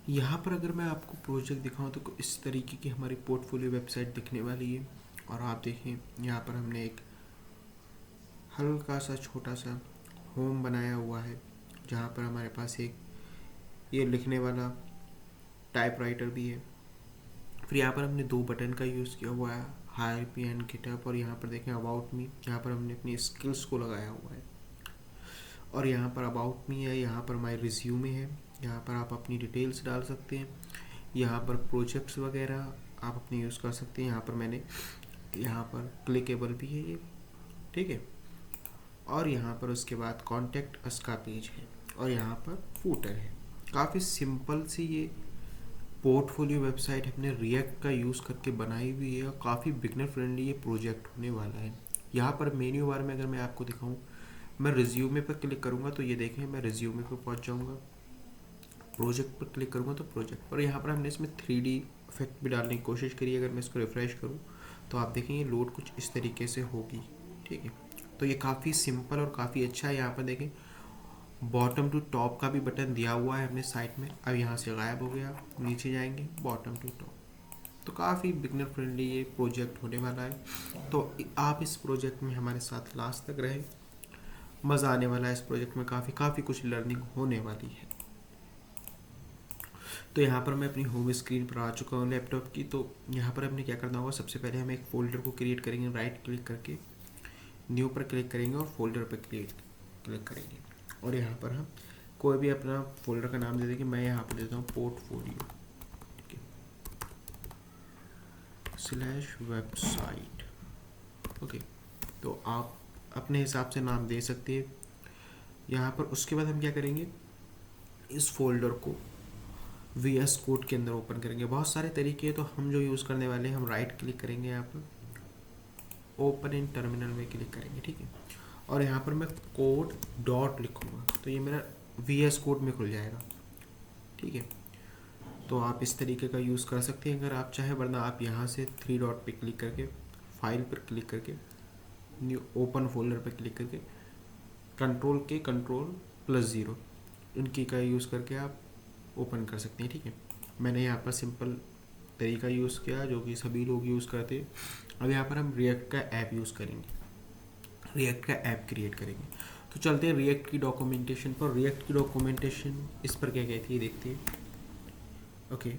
यहाँ पर अगर मैं आपको प्रोजेक्ट दिखाऊं तो इस तरीके की हमारी पोर्टफोलियो वेबसाइट दिखने वाली है। और आप देखें यहाँ पर हमने एक हल्का सा छोटा सा होम बनाया हुआ है, जहाँ पर हमारे पास एक ये लिखने वाला टाइपराइटर भी है। फिर यहाँ पर हमने दो बटन का यूज़ किया हुआ है, हायर मी एंड गिटअप, और यहाँ पर देखें अबाउट मी, यहाँ पर हमने अपनी स्किल्स को लगाया हुआ है। और यहाँ पर अबाउट मी है, यहाँ पर माई रिज्यूमे है, यहाँ पर आप अपनी डिटेल्स डाल सकते हैं। यहाँ पर प्रोजेक्ट्स वगैरह आप अपने यूज़ कर सकते हैं। यहाँ पर मैंने यहाँ पर क्लिकेबल भी है ये, ठीक है। और यहाँ पर उसके बाद कॉन्टैक्ट अस का पेज है, और यहाँ पर फूटर है। काफ़ी सिंपल सी ये पोर्टफोलियो वेबसाइट हमने रिएक्ट का यूज़ करके बनाई हुई है, और काफ़ी बिगनर फ्रेंडली ये प्रोजेक्ट होने वाला है। यहाँ पर मेन्यू बार में अगर मैं आपको दिखाऊँ, मैं रिज्यूमे पर क्लिक करूँगा तो ये देखें मैं रिज्यूमे पर पहुँच जाऊँगा। प्रोजेक्ट पर क्लिक करूँगा तो प्रोजेक्ट पर, यहाँ पर हमने इसमें 3D इफेक्ट भी डालने की कोशिश करी। अगर मैं इसको रिफ़्रेश करूँ तो आप देखेंगे लोड कुछ इस तरीके से होगी, ठीक है। तो ये काफ़ी सिंपल और काफ़ी अच्छा है। यहाँ पर देखें बॉटम टू टॉप का भी बटन दिया हुआ है हमने साइड में, अब यहाँ से गायब हो गया। नीचे जाएंगे बॉटम टू टॉप, तो काफ़ी बिगनर फ्रेंडली ये प्रोजेक्ट होने वाला है। तो आप इस प्रोजेक्ट में हमारे साथ लास्ट तक रहे, मज़ा आने वाला है। इस प्रोजेक्ट में काफ़ी कुछ लर्निंग होने वाली है। तो यहाँ पर मैं अपनी होम स्क्रीन पर आ चुका हूँ लैपटॉप की। तो यहाँ पर हमने क्या करना होगा, सबसे पहले हम एक फ़ोल्डर को क्रिएट करेंगे, राइट क्लिक करके न्यू पर क्लिक करेंगे और फोल्डर पर क्लिक करेंगे। और यहाँ पर हम कोई भी अपना फोल्डर का नाम दे देंगे। मैं यहाँ पर देता हूँ पोर्टफोलियो, ठीक है, /वेबसाइट, ओके। तो आप अपने हिसाब से नाम दे सकते हैं यहाँ पर। उसके बाद हम क्या करेंगे, इस फोल्डर को VS कोड के अंदर ओपन करेंगे। बहुत सारे तरीके हैं, तो हम जो यूज़ करने वाले हैं, हम राइट क्लिक करेंगे, यहाँ पर ओपन इन टर्मिनल में क्लिक करेंगे, ठीक है। और यहाँ पर मैं कोड डॉट लिखूँगा तो ये मेरा VS कोड में खुल जाएगा, ठीक है। तो आप इस तरीके का यूज़ कर सकते हैं अगर आप चाहें, वरना आप यहाँ से 3 डॉट पे क्लिक करके फाइल पर क्लिक करके न्यू ओपन फोल्डर पर क्लिक करके कंट्रोल+0 इनकी का यूज़ करके आप ओपन कर सकते हैं, ठीक है। मैंने यहाँ पर सिंपल तरीका यूज़ किया जो कि सभी लोग यूज़ करते हैं। अब यहाँ पर हम रिएक्ट का ऐप यूज़ करेंगे, रिएक्ट का ऐप क्रिएट करेंगे। तो चलते हैं रिएक्ट की डॉक्यूमेंटेशन पर। रिएक्ट की डॉक्यूमेंटेशन इस पर क्या कहती है देखते हैं, ओके।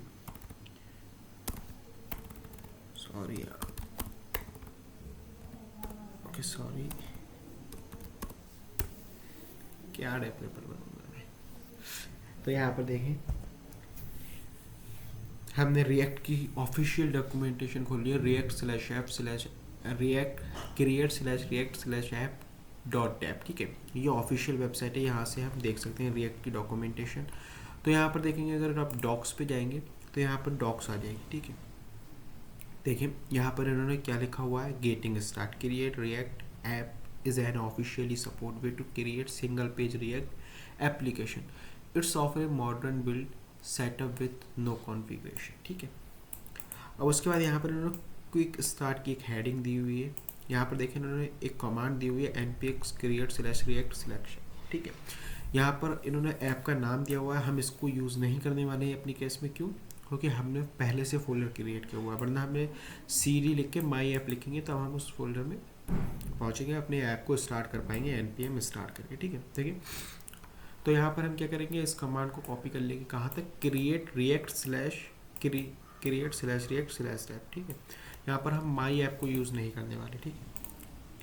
सॉरी यार, ओके सॉरी, क्या पेपर बनूंगा मैं। तो यहाँ पर देखें हमने रिएक्ट की ऑफिशियल डॉक्यूमेंटेशन खोल लिया, react create/react/app.app, ठीक है। ये ऑफिशियल वेबसाइट है, यहाँ से हम देख सकते हैं रिएक्ट की डॉक्यूमेंटेशन। तो यहाँ पर देखेंगे अगर आप डॉक्स पे जाएंगे तो यहाँ पर डॉक्स आ जाएगी, ठीक है। देखिए यहाँ पर इन्होंने क्या लिखा हुआ है, getting start, create react app is an officially support way to create single page React application. It's offer a modern build setup with no configuration, ठीक है। अब उसके बाद यहाँ पर इन्होंने क्विक स्टार्ट की एक हेडिंग दी हुई है। यहाँ पर देखें इन्होंने एक कमांड दी हुई है npx create/react selection, ठीक है। यहाँ पर इन्होंने ऐप का नाम दिया हुआ है, हम इसको यूज़ नहीं करने वाले हैं अपनी केस में। क्यों? क्योंकि हमने पहले से फोल्डर क्रिएट किया हुआ है, वरना हमने cd लिख के माई ऐप लिखेंगे तब हम उस फोल्डर में पहुँचेंगे, अपने ऐप को स्टार्ट कर पाएंगे npm स्टार्ट करके, ठीक है। देखिए तो यहाँ पर हम क्या करेंगे, इस कमांड को कॉपी कर लेंगे कहाँ तक, create/react/app, ठीक है। यहाँ पर हम माई ऐप को यूज़ नहीं करने वाले, ठीक है।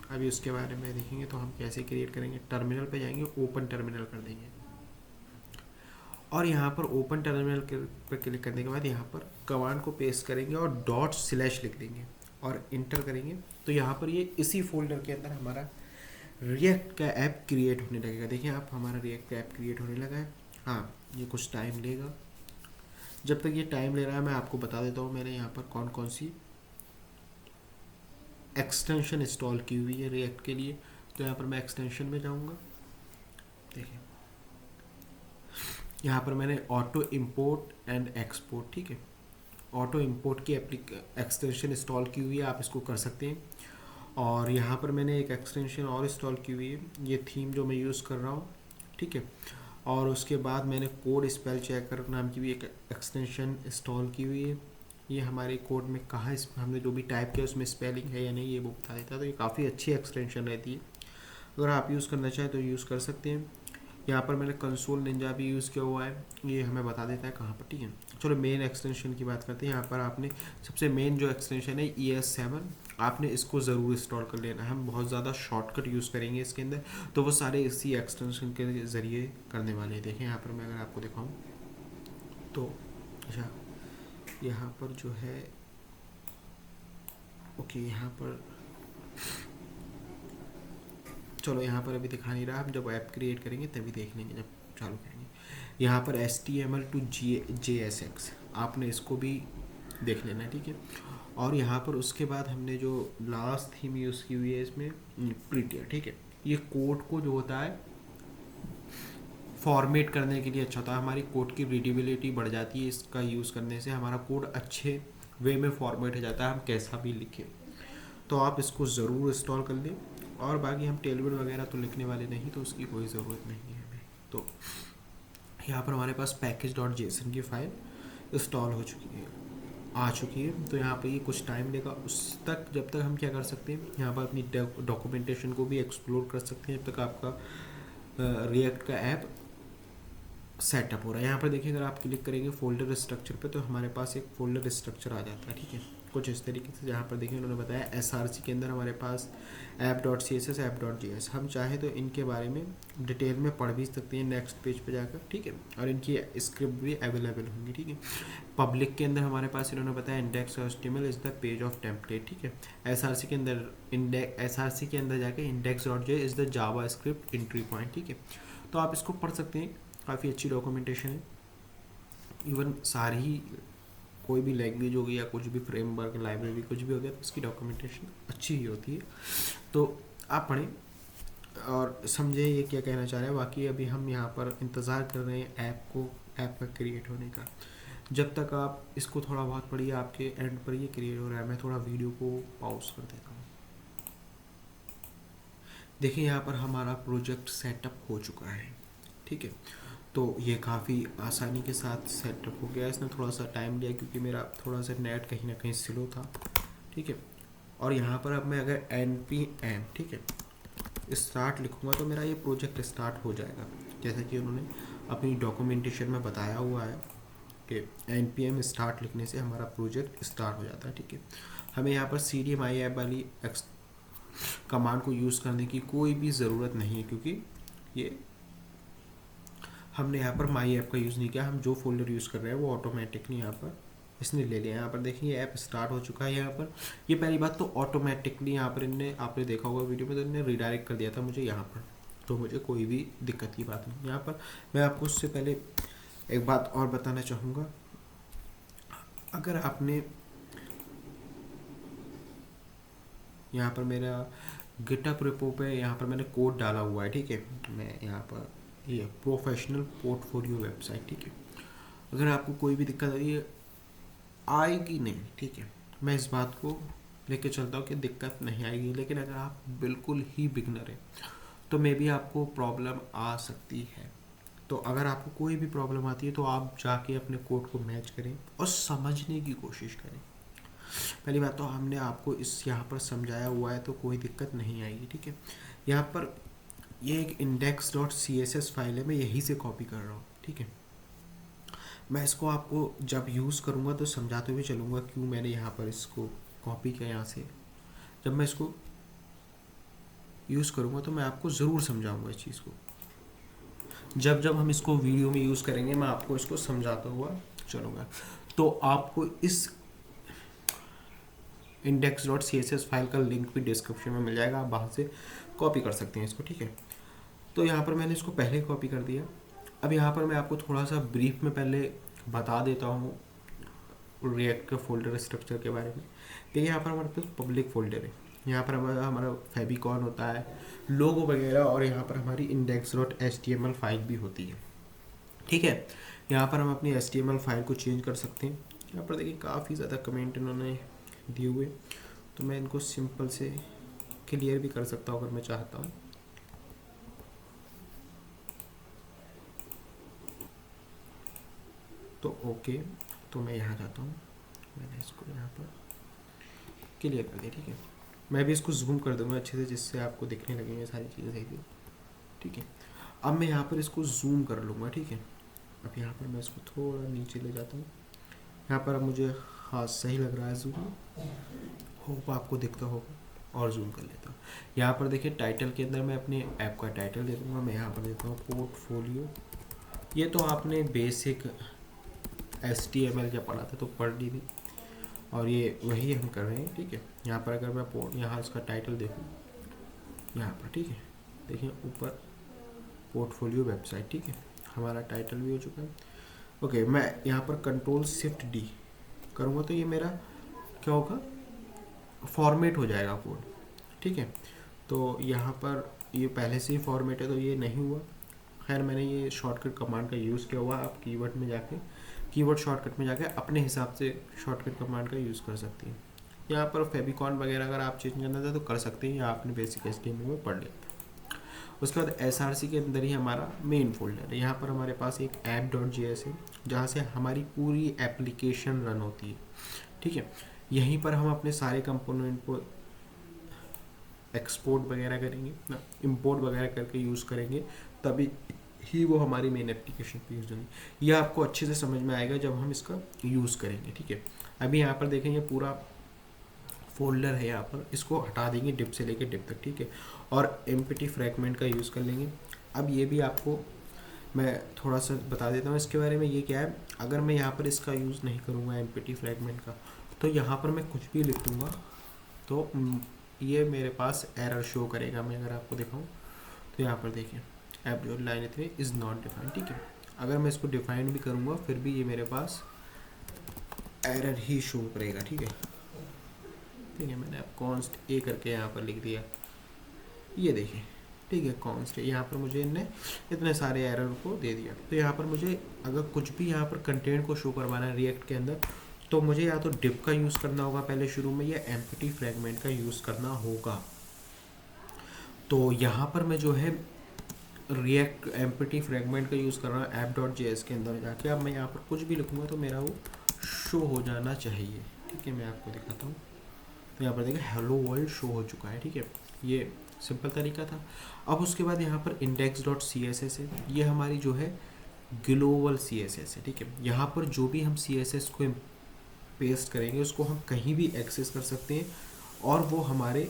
अभी उसके बारे में देखेंगे तो हम कैसे क्रिएट करेंगे। टर्मिनल पे जाएंगे, ओपन टर्मिनल कर देंगे, और यहाँ पर ओपन टर्मिनल पर क्लिक करने के बाद यहाँ पर कमांड को पेस्ट करेंगे और ./ लिख देंगे और इंटर करेंगे। तो यहाँ पर ये इसी फोल्डर के अंदर हमारा रिएक्ट का ऐप क्रिएट होने लगेगा। देखिए आप, हमारा रिएक्ट का ऐप क्रिएट होने लगा है। हाँ, ये कुछ टाइम लेगा। जब तक ये टाइम ले रहा है मैं आपको बता देता हूँ मैंने यहाँ पर कौन कौन सी एक्सटेंशन इंस्टॉल की हुई है रिएक्ट के लिए। तो यहाँ पर मैं एक्सटेंशन में जाऊँगा, देखिए यहाँ पर मैंने ऑटो इम्पोर्ट एंड एक्सपोर्ट, ठीक है, ऑटो इम्पोर्ट की एक्सटेंशन इंस्टॉल की हुई है, आप इसको कर सकते हैं। और यहाँ पर मैंने एक एक्सटेंशन और इंस्टॉल की हुई है, ये थीम जो मैं यूज़ कर रहा हूँ, ठीक है। और उसके बाद मैंने कोड स्पेल चेकर नाम की भी एक एक्सटेंशन इंस्टॉल की हुई है। ये हमारे कोड में कहाँ हमने जो भी टाइप किया उसमें स्पेलिंग है या नहीं ये वो बता देता है। तो ये काफ़ी अच्छी एक्सटेंशन रहती है, अगर आप यूज़ करना चाहें तो यूज़ कर सकते हैं। यहाँ पर मैंने कंसोल निंजा भी यूज़ किया हुआ है, ये हमें बता देता है कहाँ पर, ठीक है। चलो मेन एक्सटेंशन की बात करते हैं। यहाँ पर आपने सबसे मेन जो एक्सटेंशन है ES7, आपने इसको ज़रूर इंस्टॉल कर लेना है। हम बहुत ज़्यादा शॉर्टकट यूज़ करेंगे इसके अंदर, तो वो सारे इसी एक्सटेंशन के ज़रिए करने वाले हैं। देखें यहाँ पर मैं अगर आपको दिखाऊँ तो अच्छा, यहाँ पर जो है ओके, यहाँ पर चलो यहाँ पर अभी दिखा नहीं रहा, हम जब ऐप क्रिएट करेंगे तभी देख लेंगे जब चालू करेंगे। यहाँ पर HTML to JSX आपने इसको भी देख लेना है, ठीक है। और यहाँ पर उसके बाद हमने जो लास्ट थीम यूज़ की हुई है इसमें प्रीटियर, ठीक है। ये कोड को जो होता है फॉर्मेट करने के लिए अच्छा होता है, हमारी कोड की रीडेबिलिटी बढ़ जाती है इसका यूज़ करने से, हमारा कोड अच्छे वे में फॉर्मेट हो जाता है, हम कैसा भी लिखें। तो आप इसको ज़रूर इंस्टॉल कर लें। और बाकी हम टेलविड वगैरह तो लिखने वाले नहीं, तो उसकी कोई ज़रूरत नहीं है हमें। तो यहाँ पर हमारे पास package.json की फ़ाइल इंस्टॉल हो चुकी है, आ चुकी है। तो यहाँ पर ये कुछ टाइम लेगा उस तक, जब तक हम क्या कर सकते हैं, यहाँ पर अपनी डॉक्यूमेंटेशन को भी एक्सप्लोर कर सकते हैं जब तक आपका रिएक्ट का ऐप सेटअप हो रहा है। यहाँ पर देखिए अगर आप क्लिक करेंगे फोल्डर स्ट्रक्चर पे तो हमारे पास एक फोल्डर स्ट्रक्चर आ जाता है, ठीक है, कुछ इस तरीके से। जहाँ पर देखिए उन्होंने बताया SRC के अंदर हमारे पास app.css app.js, हम चाहे तो इनके बारे में डिटेल में पढ़ भी सकते हैं नेक्स्ट पेज पे जाकर, ठीक है। और इनकी स्क्रिप्ट भी अवेलेबल होंगी, ठीक है। पब्लिक के अंदर हमारे पास इन्होंने बताया index.html is the page of template, ठीक है। SRC के अंदर SRC के अंदर जाके index.js is the Java script entry point, ठीक है। तो आप इसको पढ़ सकते हैं, काफ़ी अच्छी डॉक्यूमेंटेशन है। इवन सारी कोई भी लैंग्वेज हो गई या कुछ भी फ्रेमवर्क लाइब्रेरी कुछ भी हो गया तो उसकी डॉक्यूमेंटेशन अच्छी ही होती है। तो आप पढ़ें और समझें ये क्या कहना चाह रहे हैं। बाकी अभी हम यहाँ पर इंतज़ार कर रहे हैं ऐप का क्रिएट होने का। जब तक आप इसको थोड़ा बहुत पढ़िए, आपके एंड पर ये क्रिएट हो रहा है। मैं थोड़ा वीडियो को पॉज कर देता हूँ। देखिए यहाँ पर हमारा प्रोजेक्ट सेटअप हो चुका है, ठीक है। तो ये काफ़ी आसानी के साथ सेटअप हो गया। इसने थोड़ा सा टाइम लिया क्योंकि मेरा थोड़ा सा नेट कहीं ना कहीं स्लो था, ठीक है। और यहाँ पर अब मैं अगर npm, ठीक है, स्टार्ट लिखूँगा तो मेरा ये प्रोजेक्ट स्टार्ट हो जाएगा, जैसा कि उन्होंने अपनी डॉक्यूमेंटेशन में बताया हुआ है कि npm स्टार्ट लिखने से हमारा प्रोजेक्ट स्टार्ट हो जाता है, ठीक है। हमें यहाँ पर cd myApp वाली कमांड को यूज़ करने की कोई भी ज़रूरत नहीं है, क्योंकि ये हमने यहाँ पर माई ऐप का यूज़ नहीं किया। हम जो फोल्डर यूज़ कर रहे हैं वो ऑटोमेटिकली यहाँ पर इसने ले लिया। यहाँ पर देखिए ऐप स्टार्ट हो चुका है। यहाँ पर ये पहली बात तो ऑटोमेटिकली यहाँ पर इनने, आपने देखा होगा वीडियो में, तो इनने रिडायरेक्ट कर दिया था मुझे यहाँ पर, तो मुझे कोई भी दिक्कत की बात नहीं। यहाँ पर मैं आपको उससे पहले एक बात और बताना चाहूँगा। अगर आपने यहाँ पर मेरा गिटहब रेपो पे यहाँ पर मैंने कोड डाला हुआ है, ठीक है। मैं यहाँ पर ये प्रोफेशनल पोर्टफोलियो वेबसाइट, ठीक है। अगर आपको कोई भी दिक्कत आएगी नहीं, ठीक है, मैं इस बात को लेके चलता हूँ कि दिक्कत नहीं आएगी। लेकिन अगर आप बिल्कुल ही बिगनर हैं तो मे भी आपको प्रॉब्लम आ सकती है। तो अगर आपको कोई भी प्रॉब्लम आती है तो आप जाके अपने कोड को मैच करें और समझने की कोशिश करें। पहली बात तो हमने आपको इस यहाँ पर समझाया हुआ है तो कोई दिक्कत नहीं आएगी, ठीक है। यहाँ पर ये एक index.css फाइल है, मैं यहीं से कॉपी कर रहा हूँ, ठीक है। मैं इसको आपको जब यूज़ करूँगा तो समझाते हुए चलूँगा क्यों मैंने यहाँ पर इसको कॉपी किया यहाँ से। जब मैं इसको यूज़ करूँगा तो मैं आपको ज़रूर समझाऊँगा इस चीज़ को। जब जब हम इसको वीडियो में यूज़ करेंगे मैं आपको इसको समझाता हुआ चलूँगा। तो आपको इस index.css फाइल का लिंक भी डिस्क्रिप्शन में मिल जाएगा, आप वहाँ से कॉपी कर सकते हैं इसको, ठीक है। तो यहाँ पर मैंने इसको पहले कॉपी कर दिया। अब यहाँ पर मैं आपको थोड़ा सा ब्रीफ में पहले बता देता हूँ रिएक्ट के फोल्डर स्ट्रक्चर के बारे में। देखिए यहाँ पर हमारे पास पब्लिक फोल्डर है, यहाँ पर हमारा फेबिकॉन होता है, लोगो वगैरह, और यहाँ पर हमारी index.html फाइल भी होती है, ठीक है। यहाँ पर हम अपनी HTML फाइल को चेंज कर सकते हैं। यहाँ पर देखिए काफ़ी ज़्यादा कमेंट इन्होंने दिए हुए, तो मैं इनको सिंपल से क्लियर भी कर सकता हूँ अगर मैं चाहता हूँ। तो ओके, तो मैं यहाँ जाता हूँ, मैंने इसको यहाँ पर क्लियर कर दिया। ठीक है, मैं भी इसको जूम कर दूंगा अच्छे से जिससे आपको दिखने लगेंगे सारी चीज़ें सही से। ठीक है, अब मैं यहाँ पर इसको जूम कर लूँगा। ठीक है, अब यहाँ पर मैं इसको थोड़ा नीचे ले जाता हूँ। यहाँ पर अब मुझे हाँ सही लग रहा है जूम, होप आपको दिखता होगा, और जूम कर लेता हूँ। यहाँ पर देखिए टाइटल के अंदर मैं अपने ऐप का टाइटल दे दूँगा। मैं यहाँ पर देता हूँ पोर्टफोलियो। ये तो आपने बेसिक HTML जब पढ़ा था तो पढ़ ली थी, और ये वही हम कर रहे हैं। ठीक है, यहाँ पर अगर मैं यहाँ इसका टाइटल देखूँ यहाँ पर, ठीक है, देखिए ऊपर पोर्टफोलियो वेबसाइट। ठीक है, हमारा टाइटल भी हो चुका है। ओके, मैं यहाँ पर Ctrl+Shift+D करूँगा तो ये मेरा क्या होगा, फॉर्मेट हो जाएगा कोड। ठीक है, तो यहाँ पर ये पहले से ही फॉर्मेट है तो ये नहीं हुआ। खैर मैंने ये शॉर्टकट कमांड का यूज़ किया हुआ, आप कीवर्ड शॉर्टकट में जाके अपने हिसाब से शॉर्टकट कमांड का यूज़ कर सकती हैं। यहाँ पर फेविकॉन वगैरह अगर आप चेंज करना चाहते तो कर सकते हैं, या आपने बेसिक HTML में पढ़ लिया। उसके बाद SRC के अंदर ही हमारा मेन फोल्डर है। यहाँ पर हमारे पास एक app.js है जहाँ से हमारी पूरी एप्लीकेशन रन होती है। ठीक है, यहीं पर हम अपने सारे कंपोनेंट को एक्सपोर्ट वगैरह करेंगे ना, इंपोर्ट वगैरह करके यूज़ करेंगे, तभी ही वो हमारी मेन एप्लीकेशन पे यूज़ होंगी। यह आपको अच्छे से समझ में आएगा जब हम इसका यूज़ करेंगे। ठीक है, अभी यहाँ पर देखेंगे पूरा फोल्डर है, यहाँ पर इसको हटा देंगे डिप से लेके डिप तक। ठीक है, और एम्प्टी फ्रैगमेंट का यूज़ कर लेंगे। अब ये भी आपको मैं थोड़ा सा बता देता हूँ इसके बारे में। ये क्या है, अगर मैं यहाँ पर इसका यूज़ नहीं करूँगा एम्प्टी फ्रैगमेंट का, तो यहाँ पर मैं कुछ भी लिख दूँगा तो ये मेरे पास एरर शो करेगा। मैं अगर आपको दिखाऊँ तो यहाँ पर देखिए app.line3 इज़ नॉट डिफाइंड। ठीक है, अगर मैं इसको डिफाइंड भी करूँगा फिर भी ये मेरे पास एरर ही शो करेगा। ठीक है, मैंने अब कॉन्स्ट ए करके यहाँ पर लिख दिया, ये देखिए। ठीक है, कॉन्स्ट यहाँ पर मुझे इनने इतने सारे एरर को दे दिया। तो यहाँ पर मुझे अगर कुछ भी यहाँ पर कंटेंट को शो करवाना है रिएक्ट के अंदर, तो मुझे या तो डिप का यूज़ करना होगा पहले शुरू में, या एम्प्टी फ्रैगमेंट का यूज़ करना होगा। तो यहाँ पर मैं जो है रिएक्ट एम्प्टी फ्रैगमेंट का यूज़ कर रहा हूँ app.js के अंदर जाके। अब मैं यहाँ पर कुछ भी लिखूँगा तो मेरा वो शो हो जाना चाहिए। ठीक है, मैं आपको दिखाता हूँ। तो यहाँ पर देखिए हेलो वर्ल्ड शो हो चुका है। ठीक है, ये सिंपल तरीका था। अब उसके बाद यहाँ पर index.css है, ये हमारी जो है ग्लोबल CSS है। ठीक है, यहाँ पर जो भी हम CSS को पेस्ट करेंगे उसको हम कहीं भी एक्सेस कर सकते हैं, और वो हमारे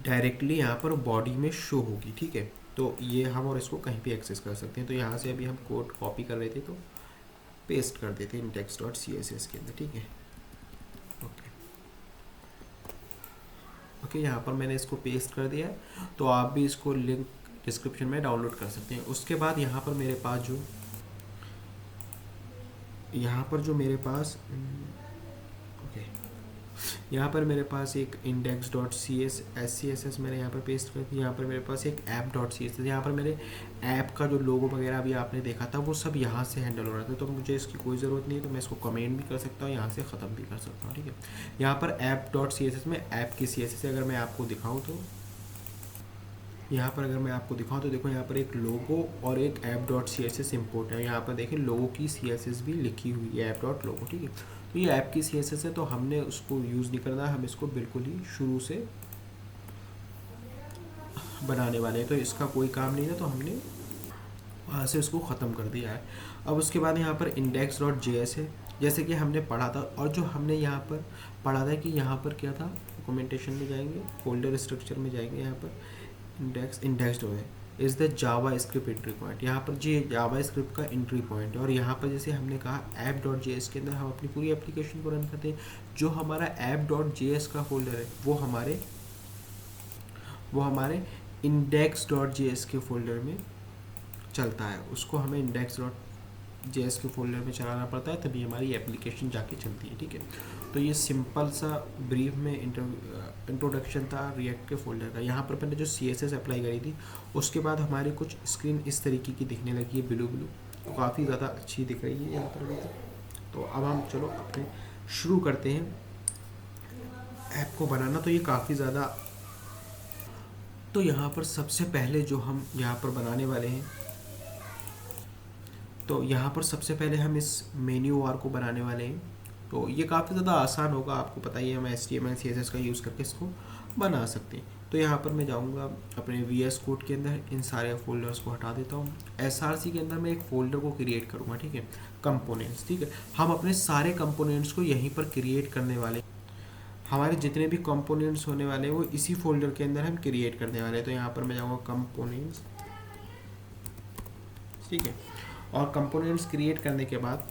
डायरेक्टली यहाँ पर बॉडी में शो होगी। ठीक है, तो ये हम और इसको कहीं भी एक्सेस कर सकते हैं। तो यहाँ से अभी हम कोड कॉपी कर रहे थे तो पेस्ट कर देते हैं index.css के अंदर। ठीक है, ओके, यहाँ पर मैंने इसको पेस्ट कर दिया है, तो आप भी इसको लिंक डिस्क्रिप्शन में डाउनलोड कर सकते हैं। उसके बाद यहाँ पर मेरे पास मेरे पास ओके, यहाँ पर मेरे पास एक index.css मैंने यहाँ पर पेस्ट कर दिया। यहाँ पर मेरे पास एक app.css, यहाँ पर मेरे ऐप का जो लोगो वगैरह अभी आपने देखा था वो सब यहाँ से हैंडल हो रहा था, तो मुझे इसकी कोई ज़रूरत नहीं है। तो मैं इसको कमेंट भी कर सकता हूँ, यहाँ से ख़त्म भी कर सकता हूँ। ठीक है, यहाँ पर app.css में ऐप की CSS अगर मैं आपको दिखाऊँ तो यहाँ पर अगर मैं आपको दिखाऊँ तो देखो यहाँ पर एक लोगो और एक app.css इम्पोर्ट है। यहाँ पर देखिए लोगो की CSS भी लिखी हुई है app.logo। ठीक है, तो ये ऐप की CSS है, तो हमने उसको यूज़ नहीं करना, हम इसको बिल्कुल ही शुरू से बनाने वाले हैं, तो इसका कोई काम नहीं है, तो हमने वहाँ से उसको ख़त्म कर दिया है। अब उसके बाद यहाँ पर index.js है, जैसे कि हमने पढ़ा था, और जो हमने यहाँ पर पढ़ा था कि यहाँ पर क्या था, डॉक्यूमेंटेशन में जाएंगे, फोल्डर स्ट्रक्चर में जाएंगे, यहाँ पर इंडेक्स है is the Java script entry point. यहाँ पर जी जावा स्क्रिप्ट का एंट्री पॉइंट है, और यहाँ पर जैसे हमने कहा app.js के अंदर हम अपनी पूरी एप्लीकेशन को रन करते हैं। जो हमारा app.js का फोल्डर है वो हमारे index.js के फोल्डर में चलता है, उसको हमें index.js के फोल्डर में चलाना पड़ता है, तभी हमारी एप्लीकेशन जाके चलती है। ठीक है, तो ये सिंपल सा ब्रीफ में इंट्रोडक्शन था रिएक्ट के फोल्डर का। यहाँ पर मैंने जो CSS अप्लाई करी थी उसके बाद हमारी कुछ स्क्रीन इस तरीके की दिखने लगी है, ब्लू, तो काफ़ी ज़्यादा अच्छी दिख रही है यहाँ पर अभी तक। तो अब हम चलो अपने शुरू करते हैं ऐप को बनाना। तो ये काफ़ी ज़्यादा, तो यहाँ पर सबसे पहले जो हम यहाँ पर बनाने वाले हैं तो यहाँ पर सबसे पहले हम इस मेन्यू बार को बनाने वाले हैं। तो ये काफ़ी ज़्यादा आसान होगा, आपको पता ही है, हम HTML CSS का यूज़ करके इसको बना सकते हैं। तो यहाँ पर मैं जाऊँगा अपने VS कोड के अंदर, इन सारे फोल्डर्स को हटा देता हूँ। SRC के अंदर मैं एक फ़ोल्डर को क्रिएट करूँगा, ठीक है, कंपोनेंट्स, ठीक है। हम अपने सारे कंपोनेंट्स को यहीं पर क्रिएट करने वाले, हमारे जितने भी कंपोनेंट्स होने वाले हैं वो इसी फोल्डर के अंदर हम क्रिएट करने वाले हैं। तो यहाँ पर मैं जाऊँगा कंपोनेंट्स, ठीक है, और कंपोनेंट्स क्रिएट करने के बाद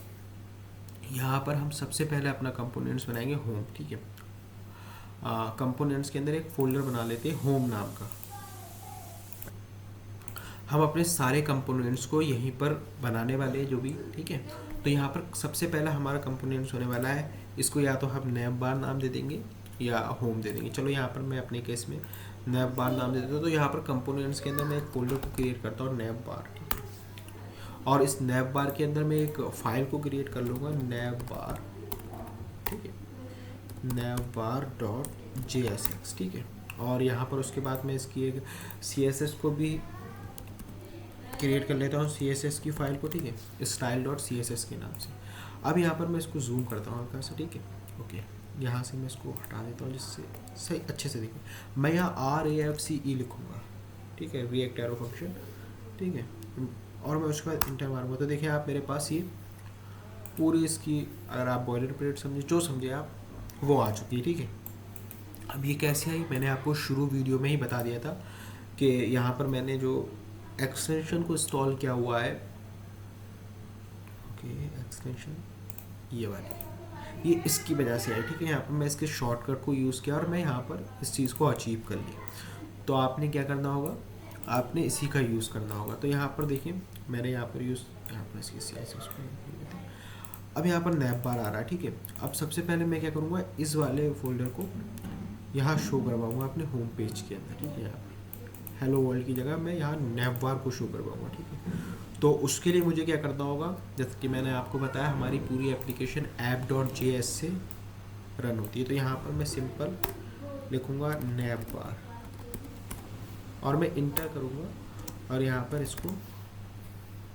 यहाँ पर हम सबसे पहले अपना कंपोनेंट्स बनाएंगे होम, ठीक है। कंपोनेंट्स के अंदर एक फोल्डर बना लेते हैं होम नाम का। हम अपने सारे कंपोनेंट्स को यहीं पर बनाने वाले हैं जो भी, ठीक है। तो यहाँ पर सबसे पहला हमारा कंपोनेंट्स होने वाला है, इसको या तो हम नैव बार नाम दे देंगे या होम दे देंगे। चलो यहाँ पर मैं अपने केस में नैव बार नाम दे देता हूँ। तो यहाँ पर कंपोनेंट्स के अंदर मैं एक फोल्डर को क्रिएट करता हूँ नैव बार, ठीक है। और इस नैव बार के अंदर मैं एक फाइल को क्रिएट कर लूँगा नैव बार, ठीक है, navbar.jsx, ठीक है। और यहाँ पर उसके बाद मैं इसकी एक CSS को भी क्रिएट कर लेता हूँ, CSS की फाइल को, ठीक है, style.css के नाम से। अब यहाँ पर मैं इसको जूम करता हूँ हल्का सा, ठीक है, ओके। यहाँ से मैं इसको हटा देता हूँ जिससे सही अच्छे से दिखे। मैं यहाँ RAFCE लिखूँगा, ठीक है, रिएक्ट एरो फंक्शन, ठीक है। और मैं उसके बाद इंटर मारूंगा। तो देखिए आप, मेरे पास ये पूरी इसकी, अगर आप बॉयलर प्लेट समझे, जो समझे आप, वो आ चुकी है, ठीक है। अब ये कैसे आई, मैंने आपको शुरू वीडियो में ही बता दिया था कि यहाँ पर मैंने जो एक्सटेंशन को इंस्टॉल किया हुआ है, ओके, एक्सटेंशन ये वाली, ये इसकी वजह से आई, ठीक है। यहाँ पर मैं इसके शॉर्टकट को यूज़ किया और मैं यहाँ पर इस चीज़ को अचीव कर लिया। तो आपने क्या करना होगा, आपने इसी का यूज़ करना होगा। तो यहाँ पर देखिए मैंने यहाँ पर यहाँ पर इसकी CSS को, अब यहाँ पर नैव बार आ रहा है, ठीक है। अब सबसे पहले मैं क्या करूँगा, इस वाले फोल्डर को यहाँ शो करवाऊँगा अपने होम पेज के अंदर, ठीक है। यहाँ हेलो वर्ल्ड की जगह मैं यहाँ नैव बार को शो करवाऊँगा, ठीक है। तो उसके लिए मुझे क्या करना होगा, जैसे कि मैंने आपको बताया हमारी पूरी एप्लीकेशन app.js से रन होती है। तो यहाँ पर मैं सिंपल लिखूँगा नैव बार और मैं इंटर करूँगा और यहाँ पर इसको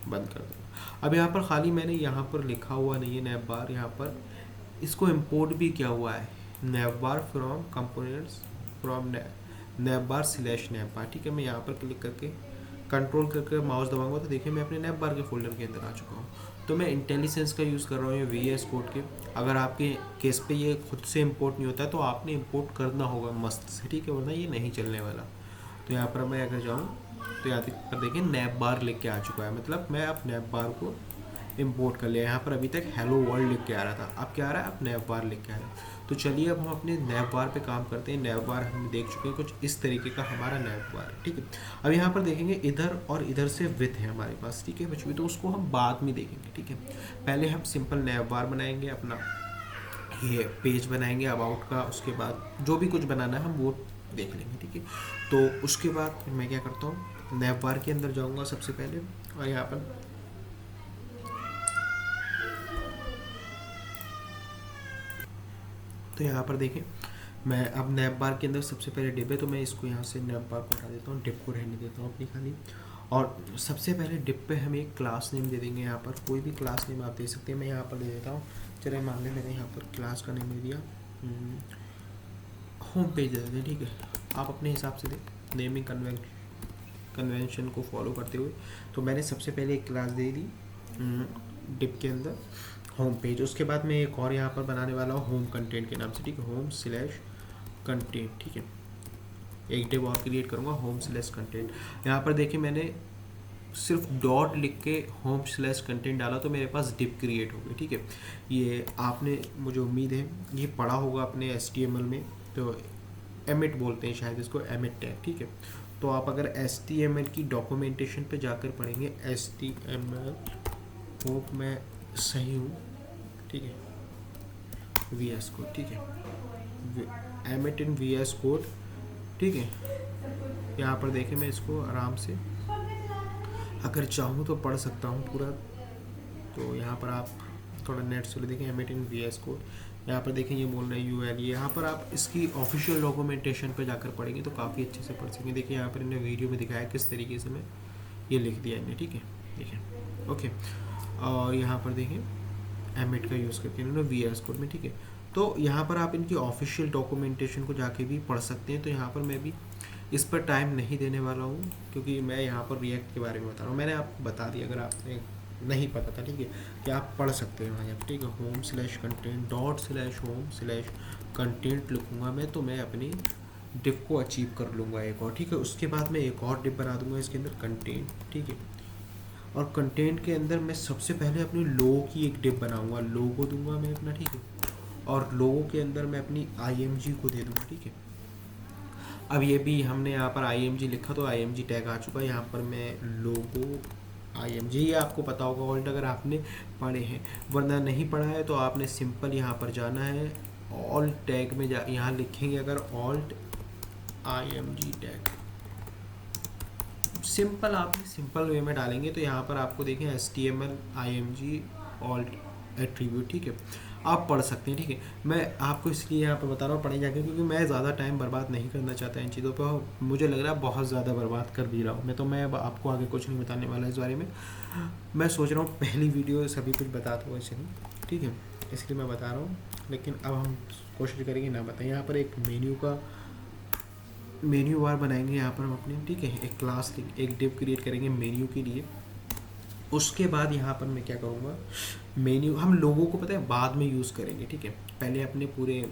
बंद कर दूँगा। अब यहाँ पर खाली मैंने यहाँ पर लिखा हुआ नहीं है नैव बार, यहाँ पर इसको इंपोर्ट भी किया हुआ है, नैव बार फ्रॉम कंपोनेंट्स फ्रॉम नैव बार / नैव बार, ठीक है। मैं यहाँ पर क्लिक करके कंट्रोल करके माउस दबाऊंगा तो देखिए मैं अपने नैव बार के फोल्डर के अंदर आ चुका हूँ। तो मैं इंटेलिसेंस का यूज़ कर रहा हूँ VS कोड के। अगर आपके केस पे ये खुद से इंपोर्ट नहीं होता है तो आपने इंपोर्ट करना होगा मस्त से, ठीक है, वरना ये नहीं चलने वाला। तो यहाँ पर मैं अगर जाऊँ तो यहाँ पर देखिए नैव बार लिख के आ चुका है, मतलब मैं अब नैव बार को इंपोर्ट कर लिया। यहाँ पर अभी तक हेलो वर्ल्ड लिख के आ रहा था, अब क्या आ रहा है, अब नैव बार लिख के आ रहा है। तो चलिए अब हम अपने नैव बार पे काम करते हैं। नैव बार हम देख चुके हैं, कुछ इस तरीके का हमारा नैव बार है, ठीक है। अब यहाँ पर देखेंगे इधर और इधर से विथ है हमारे पास, ठीक है बच्चों, भी तो उसको हम बाद में देखेंगे, ठीक है। पहले हम सिंपल नैव बार बनाएंगे, अपना ये पेज बनाएंगे अबाउट का, उसके बाद जो भी कुछ बनाना है हम वो देख लेंगे, ठीक है। तो उसके बाद मैं क्या करता हूँ, नैव बार के अंदर जाऊँगा सबसे पहले और यहाँ पर तो यहाँ पर देखें मैं अब नैव बार के अंदर सबसे पहले डिप है, तो मैं इसको यहाँ से नैव बार को हटा देता हूँ, डिप को रहने देता हूँ अपनी खाली। और सबसे पहले डिप पे हम एक क्लास नेम दे देंगे, यहाँ पर कोई भी क्लास नेम आप दे सकते हैं। मैं यहाँ पर दे देता हूँ, चलिए मान लें मैंने यहाँ पर क्लास का नेम दे दिया होम पेज दे देते हैं, ठीक है। आप अपने हिसाब से नेमिंग कन्वेंशन को फॉलो करते हुए। तो मैंने सबसे पहले एक क्लास दे दी डिप के अंदर होम पेज, उसके बाद मैं एक और यहाँ पर बनाने वाला हूँ होम कंटेंट के नाम से, ठीक है, होम/कंटेंट, ठीक है। एक डिप और क्रिएट करूँगा होम/कंटेंट। यहाँ पर देखिए मैंने सिर्फ डॉट लिख के होम/कंटेंट डाला तो मेरे पास डिप क्रिएट हो गई, ठीक है। ये आपने, मुझे उम्मीद है ये पढ़ा होगा अपने HTML में, तो एमिट बोलते हैं शायद इसको, एमिट टैग, ठीक है। तो आप अगर HTML की डॉक्यूमेंटेशन पे जाकर पढ़ेंगे, HTML, होप मैं सही हूँ, ठीक है, VS कोड, ठीक है, एमिट इन VS कोड, ठीक है। यहाँ पर देखें मैं इसको आराम से अगर चाहूँ तो पढ़ सकता हूँ पूरा। तो यहाँ पर आप थोड़ा नेट से देखें एमिट इन VS कोड, यहाँ पर देखें ये बोल रहे हैं UL, यहाँ पर आप इसकी ऑफिशियल डॉक्यूमेंटेशन पे जाकर पढ़ेंगे तो काफ़ी अच्छे से पढ़ सकेंगे। देखिए यहाँ पर इन्हें वीडियो में दिखाया किस तरीके से मैं ये लिख दिया इन्हें, ठीक है, ठीक है, ओके। और यहाँ पर देखें एमिट का यूज़ करके इन्होंने VS कोड में, ठीक है। तो यहाँ पर आप इनकी ऑफिशियल डॉक्यूमेंटेशन को जाके भी पढ़ सकते हैं। तो यहाँ पर मैं भी इस पर टाइम नहीं देने वाला हूँ, क्योंकि मैं यहाँ पर रिएक्ट के बारे में बता रहा हूँ। मैंने आपको बता दिया, अगर आपने नहीं पता था, ठीक है, कि आप पढ़ सकते हैं वहाँ, ठीक है। home/content.home/content लिखूँगा मैं, तो मैं अपनी डिप को अचीव कर लूँगा एक और, ठीक है। उसके बाद मैं एक और डिप बना दूँगा इसके अंदर कंटेंट, ठीक है। और कंटेंट के अंदर मैं सबसे पहले अपने लोगो की एक डिप बनाऊँगा, लोगो दूंगा मैं अपना, ठीक है। और लोगों के अंदर मैं अपनी IMG को दे दूँगा, ठीक है। अब ये भी हमने यहाँ पर IMG लिखा तो IMG टैग आ चुका है। यहाँ पर मैं लोगो IMG, ये आपको पता होगा ऑल्ट अगर आपने पढ़े हैं, वरना नहीं पढ़ा है तो आपने सिंपल यहाँ पर जाना है ऑल्ट टैग में, यहाँ लिखेंगे अगर ऑल्ट IMG टैग, सिंपल आपने सिंपल वे में डालेंगे तो यहाँ पर आपको देखें HTML IMG ऑल्ट एट्रीब्यूट, ठीक है। आप पढ़ सकते हैं, ठीक है। मैं आपको इसलिए यहाँ पर बता रहा हूँ पढ़े जाके, क्योंकि मैं ज़्यादा टाइम बर्बाद नहीं करना चाहता इन चीज़ों पर। मुझे लग रहा है बहुत ज़्यादा बर्बाद कर भी रहा हूँ मैं अब आपको आगे कुछ नहीं बताने वाला इस बारे में। मैं सोच रहा हूँ पहली वीडियो सभी कुछ बता दूँ ऐसे नहीं, ठीक है, इसलिए मैं बता रहा हूँ। लेकिन अब हम कोशिश करेंगे ना बताएं। यहाँ पर एक मेन्यू बार बनाएंगे यहाँ पर हम अपने, ठीक है। एक क्लास, एक डिव क्रिएट करेंगे मेन्यू के लिए। उसके बाद यहाँ पर मैं क्या करूँगा, मेन्यू हम लोगों को पता है बाद में यूज़ करेंगे, ठीक है। पहले अपने पूरे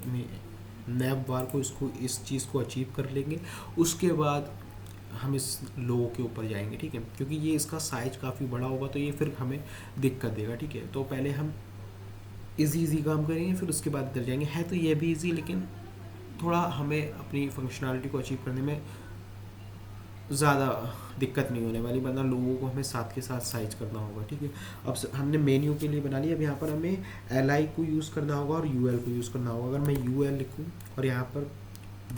नैव बार को इस चीज़ को अचीव कर लेंगे, उसके बाद हम इस लोगों के ऊपर जाएंगे, ठीक है। क्योंकि ये इसका साइज काफ़ी बड़ा होगा तो ये फिर हमें दिक्कत देगा, ठीक है। तो पहले हम इजी काम करेंगे, फिर उसके बाद इधर जाएंगे। है तो ये भी ईजी, लेकिन थोड़ा हमें अपनी फंक्शनैलिटी को अचीव करने में ज़्यादा दिक्कत नहीं होने वाली, वरना लोगों को हमें साथ के साथ साइज करना होगा, ठीक है। अब हमने मेन्यू के लिए बना लिया। अब यहाँ पर हमें LI को यूज़ करना होगा और UL को यूज़ करना होगा। अगर मैं UL लिखूँ और यहाँ पर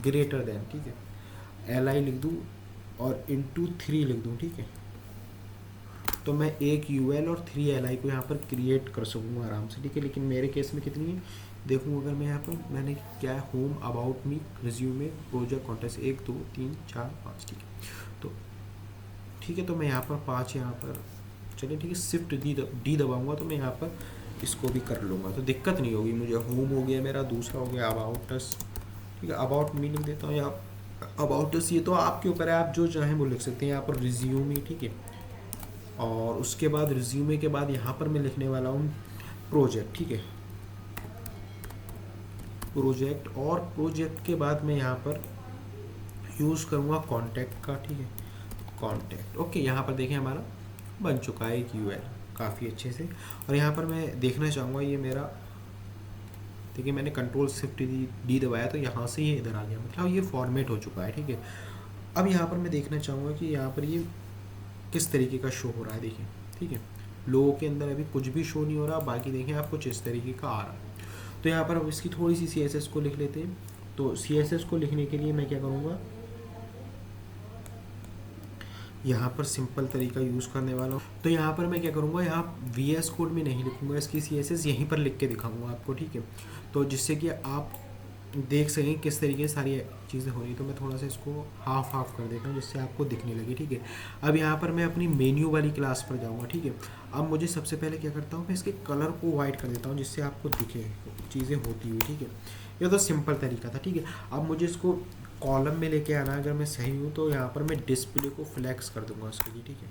ग्रेटर देन, ठीक है, LI लिख दूँ और इंटू 3 लिख दूँ, ठीक है, तो मैं एक UL और 3 LI को यहाँ पर क्रिएट कर सकूँगा आराम से, ठीक है। लेकिन मेरे केस में कितनी है देखूँ, अगर मैं यहाँ पर मैंने क्या है, home, about me, resume, project, contest, 1 2 3 4 5, ठीक है। तो ठीक है, तो मैं यहाँ पर 5 यहाँ पर चलिए, ठीक है, शिफ्ट डी दबाऊँगा तो मैं यहाँ पर इसको भी कर लूँगा, तो दिक्कत नहीं होगी मुझे। होम हो गया मेरा, दूसरा हो गया अबाउट अस, ठीक है। अबाउट मी लिख देता हूँ, या अबाउट अस, ये तो आपके ऊपर है, आप जो चाहें वो लिख सकते हैं। यहाँ पर रिज्यूमे, ठीक है। और उसके बाद रिज्यूमे के बाद यहाँ पर मैं लिखने वाला हूँ प्रोजेक्ट, ठीक है, प्रोजेक्ट। और प्रोजेक्ट के बाद मैं यहाँ पर यूज़ करूँगा कॉन्टैक्ट का, ठीक है, कॉन्टैक्ट। ओके, यहाँ पर देखें हमारा बन चुका है एक UL काफ़ी अच्छे से। और यहाँ पर मैं देखना चाहूँगा ये मेरा, देखिए मैंने कंट्रोल शिफ्ट डी दबाया तो यहाँ से ये इधर आ गया, मतलब ये फॉर्मेट हो चुका है, ठीक है। अब यहाँ पर मैं देखना चाहूँगा कि यहाँ पर ये किस तरीके का शो हो रहा है, देखिए, ठीक है। लोगों के अंदर अभी कुछ भी शो नहीं हो रहा, बाकी देखें आप कुछ इस तरीके का आ रहा है। तो यहाँ पर अब इसकी थोड़ी सी CSS को लिख लेते हैं। तो CSS को लिखने के लिए मैं क्या करूँगा, यहाँ पर सिंपल तरीका यूज़ करने वाला हूँ। तो यहाँ पर मैं क्या करूँगा, यहाँ VS कोड में नहीं लिखूँगा, इसकी CSS यहीं पर लिख के दिखाऊँगा आपको, ठीक है। तो जिससे कि आप देख सकें किस तरीके से सारी चीज़ें हो रही। तो मैं थोड़ा सा इसको हाफ कर देता हूँ जिससे आपको दिखने लगे, ठीक है। अब यहाँ पर मैं अपनी मेन्यू वाली क्लास पर जाऊँगा, ठीक है। अब मुझे सबसे पहले क्या करता हूँ, मैं इसके कलर को वाइट कर देता हूँ जिससे आपको दिखे चीज़ें होती हुई, ठीक है। ये तो सिंपल तरीका था, ठीक है। अब मुझे इसको कॉलम में लेके आना है, अगर मैं सही हूँ तो यहाँ पर मैं डिस्प्ले को फ्लैक्स कर दूँगा इसके लिए, ठीक है।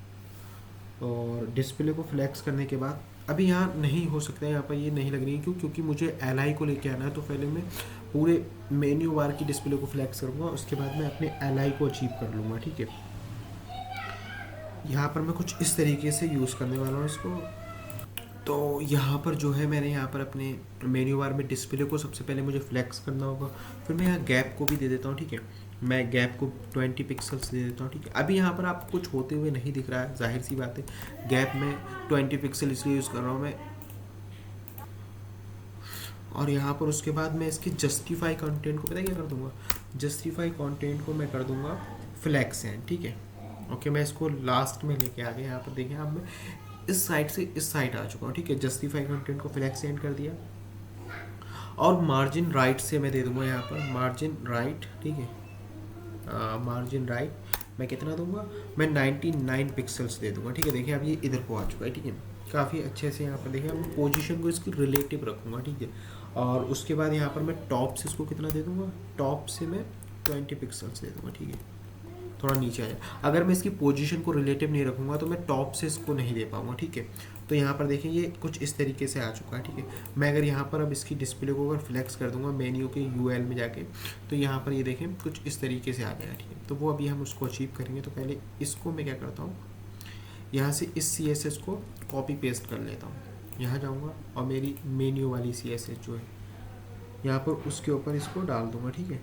और डिस्प्ले को फ्लैक्स करने के बाद अभी यहाँ नहीं हो सकता है, यहाँ पर ये नहीं लग रही है, क्योंकि मुझे LI को लेके आना है। तो पहले मैं पूरे मेन्यू बार की डिस्प्ले को फ्लैक्स करूँगा, उसके बाद मैं अपने LI को अचीव कर लूँगा, ठीक है। यहाँ पर मैं कुछ इस तरीके से यूज़ करने वाला हूँ इसको। तो यहाँ पर जो है मैंने यहाँ पर अपने मेन्यू बार में डिस्प्ले को सबसे पहले मुझे फ्लैक्स करना होगा, फिर मैं यहाँ गैप को भी दे देता हूँ, ठीक है। मैं गैप को 20 पिक्सल्स दे देता हूँ, ठीक है। अभी यहाँ पर आपको कुछ होते हुए नहीं दिख रहा है, जाहिर सी बात है। गैप में 20 पिक्सल इसलिए यूज़ कर रहा हूँ मैं। और यहाँ पर उसके बाद मैं इसके जस्टिफाई कंटेंट को पता है क्या कर दूँगा, जस्टिफाई कंटेंट को मैं कर दूँगा फ्लैक्स एंड, ठीक है। ओके, मैं इसको लास्ट में लेके आ गया। यहाँ पर देखिए, अब मैं इस साइड से इस साइड आ चुका हूँ, ठीक है। जस्टिफाई कंटेंट को फ्लैक्स एंड कर दिया और मार्जिन राइट से मैं दे दूँगा यहाँ पर मार्जिन राइट, ठीक है। मार्जिन राइट मैं कितना दूंगा, मैं 99 पिक्सल्स दे दूंगा, ठीक है। देखिए अब ये इधर को आ चुका है, ठीक है। काफ़ी अच्छे से यहाँ पर देखिए मैं पोजीशन को इसकी रिलेटिव रखूँगा, ठीक है। और उसके बाद यहाँ पर मैं टॉप से इसको कितना दे दूँगा, टॉप से मैं 20 पिक्सल्स दे दूँगा, ठीक है। थोड़ा नीचे आ जाए, अगर मैं इसकी पोजीशन को रिलेटिव नहीं रखूँगा तो मैं टॉप से इसको नहीं दे पाऊँगा, ठीक है। तो यहाँ पर देखिए ये कुछ इस तरीके से आ चुका है, ठीक है। मैं अगर यहाँ पर अब इसकी डिस्प्ले को अगर फ्लेक्स कर दूँगा मेन्यू के यूएल में जाके, तो यहाँ पर ये देखें कुछ इस तरीके से आ जाएगा, ठीक है। तो वो अभी हम उसको अचीव करेंगे। तो पहले इसको मैं क्या करता हूँ, यहाँ से इस CSS को कॉपी पेस्ट कर लेता हूँ, यहाँ जाऊँगा और मेरी मेन्यू वाली CSS जो है यहाँ पर उसके ऊपर इसको डाल दूँगा, ठीक है।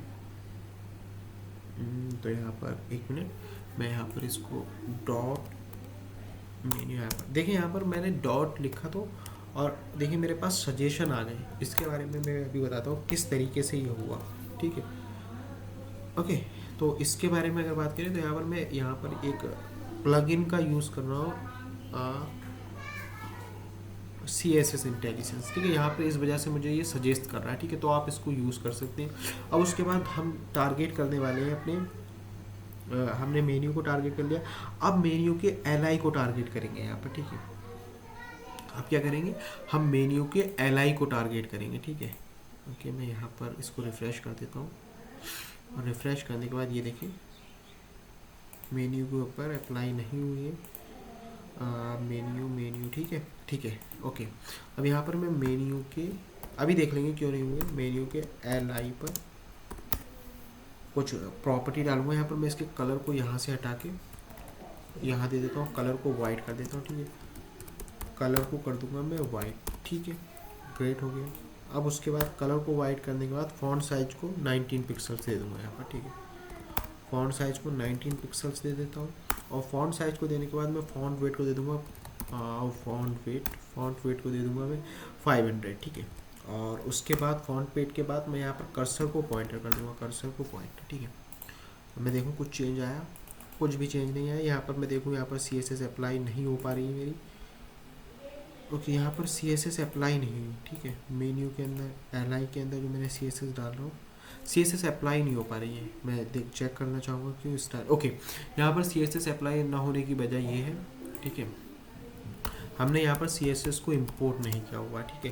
तो यहाँ पर एक मिनट, मैं यहाँ पर इसको डॉट मेन्यू, यहाँ पर देखिए यहाँ पर मैंने डॉट लिखा तो, और देखिए मेरे पास सजेशन आ गए। इसके बारे में मैं अभी बताता हूँ किस तरीके से ये हुआ, ठीक है। ओके, तो इसके बारे में अगर बात करें तो यहाँ पर मैं यहाँ पर एक प्लगइन का यूज़ कर रहा हूँ, CSS इंटेलिजेंस, ठीक है। यहाँ पर इस वजह से मुझे ये सजेस्ट कर रहा है, ठीक है। तो आप इसको यूज़ कर सकते हैं। अब उसके बाद हम टारगेट करने वाले हैं अपने, हमने मेन्यू को टारगेट कर लिया, अब मेन्यू के LI को टारगेट करेंगे यहाँ पर, ठीक है। अब क्या करेंगे, हम मेन्यू के LI को टारगेट करेंगे, ठीक है। ओके, मैं यहाँ पर इसको रिफ़्रेश कर देता हूँ, और रिफ़्रेश करने के बाद ये देखिए मेन्यू के ऊपर अप्लाई नहीं हुई है, मेन्यू ठीक है, ठीक है। ओके, अब यहाँ पर मैं मेन्यू के, अभी देख लेंगे क्यों नहीं हुए, मेन्यू के LI पर कुछ प्रॉपर्टी डालूंगा। यहाँ पर मैं इसके कलर को यहाँ से हटा के यहाँ दे देता हूँ, कलर को वाइट कर देता हूँ, ठीक है। कलर को कर दूंगा मैं वाइट, ठीक है। ग्रेट हो गया। अब उसके बाद कलर को वाइट करने के बाद फॉन्ट साइज को 19 पिक्सल्स दे दूंगा यहाँ पर, ठीक है। फॉन्ट साइज को 19 पिक्सल्स दे देता हूँ, और फॉन्ट साइज को देने के बाद मैं फॉन्ट वेट को दे दूंगा, फॉन्ट वेट को दे दूंगा मैं 500, ठीक है। और उसके बाद फॉन्ट वेट के बाद मैं यहाँ पर कर्सर को पॉइंटर कर दूंगा, कर्सर को पॉइंटर, ठीक है। मैं देखूँ कुछ चेंज आया, कुछ भी चेंज नहीं आया। यहाँ पर मैं देखूँ, यहाँ पर CSS अप्लाई नहीं हो पा रही है मेरी। ओके, यहाँ पर CSS अप्लाई नहीं हुई, ठीक है। मेन्यू के अंदर LI के अंदर जो मैंने CSS डाल रहा हूँ, CSS अप्लाई नहीं हो पा रही है। मैं चेक करना चाहूँगा क्यों स्टार। ओके, यहाँ पर CSS अप्लाई ना होने की वजह ये है, ठीक है, हमने यहाँ पर CSS को इम्पोर्ट नहीं किया हुआ, ठीक है।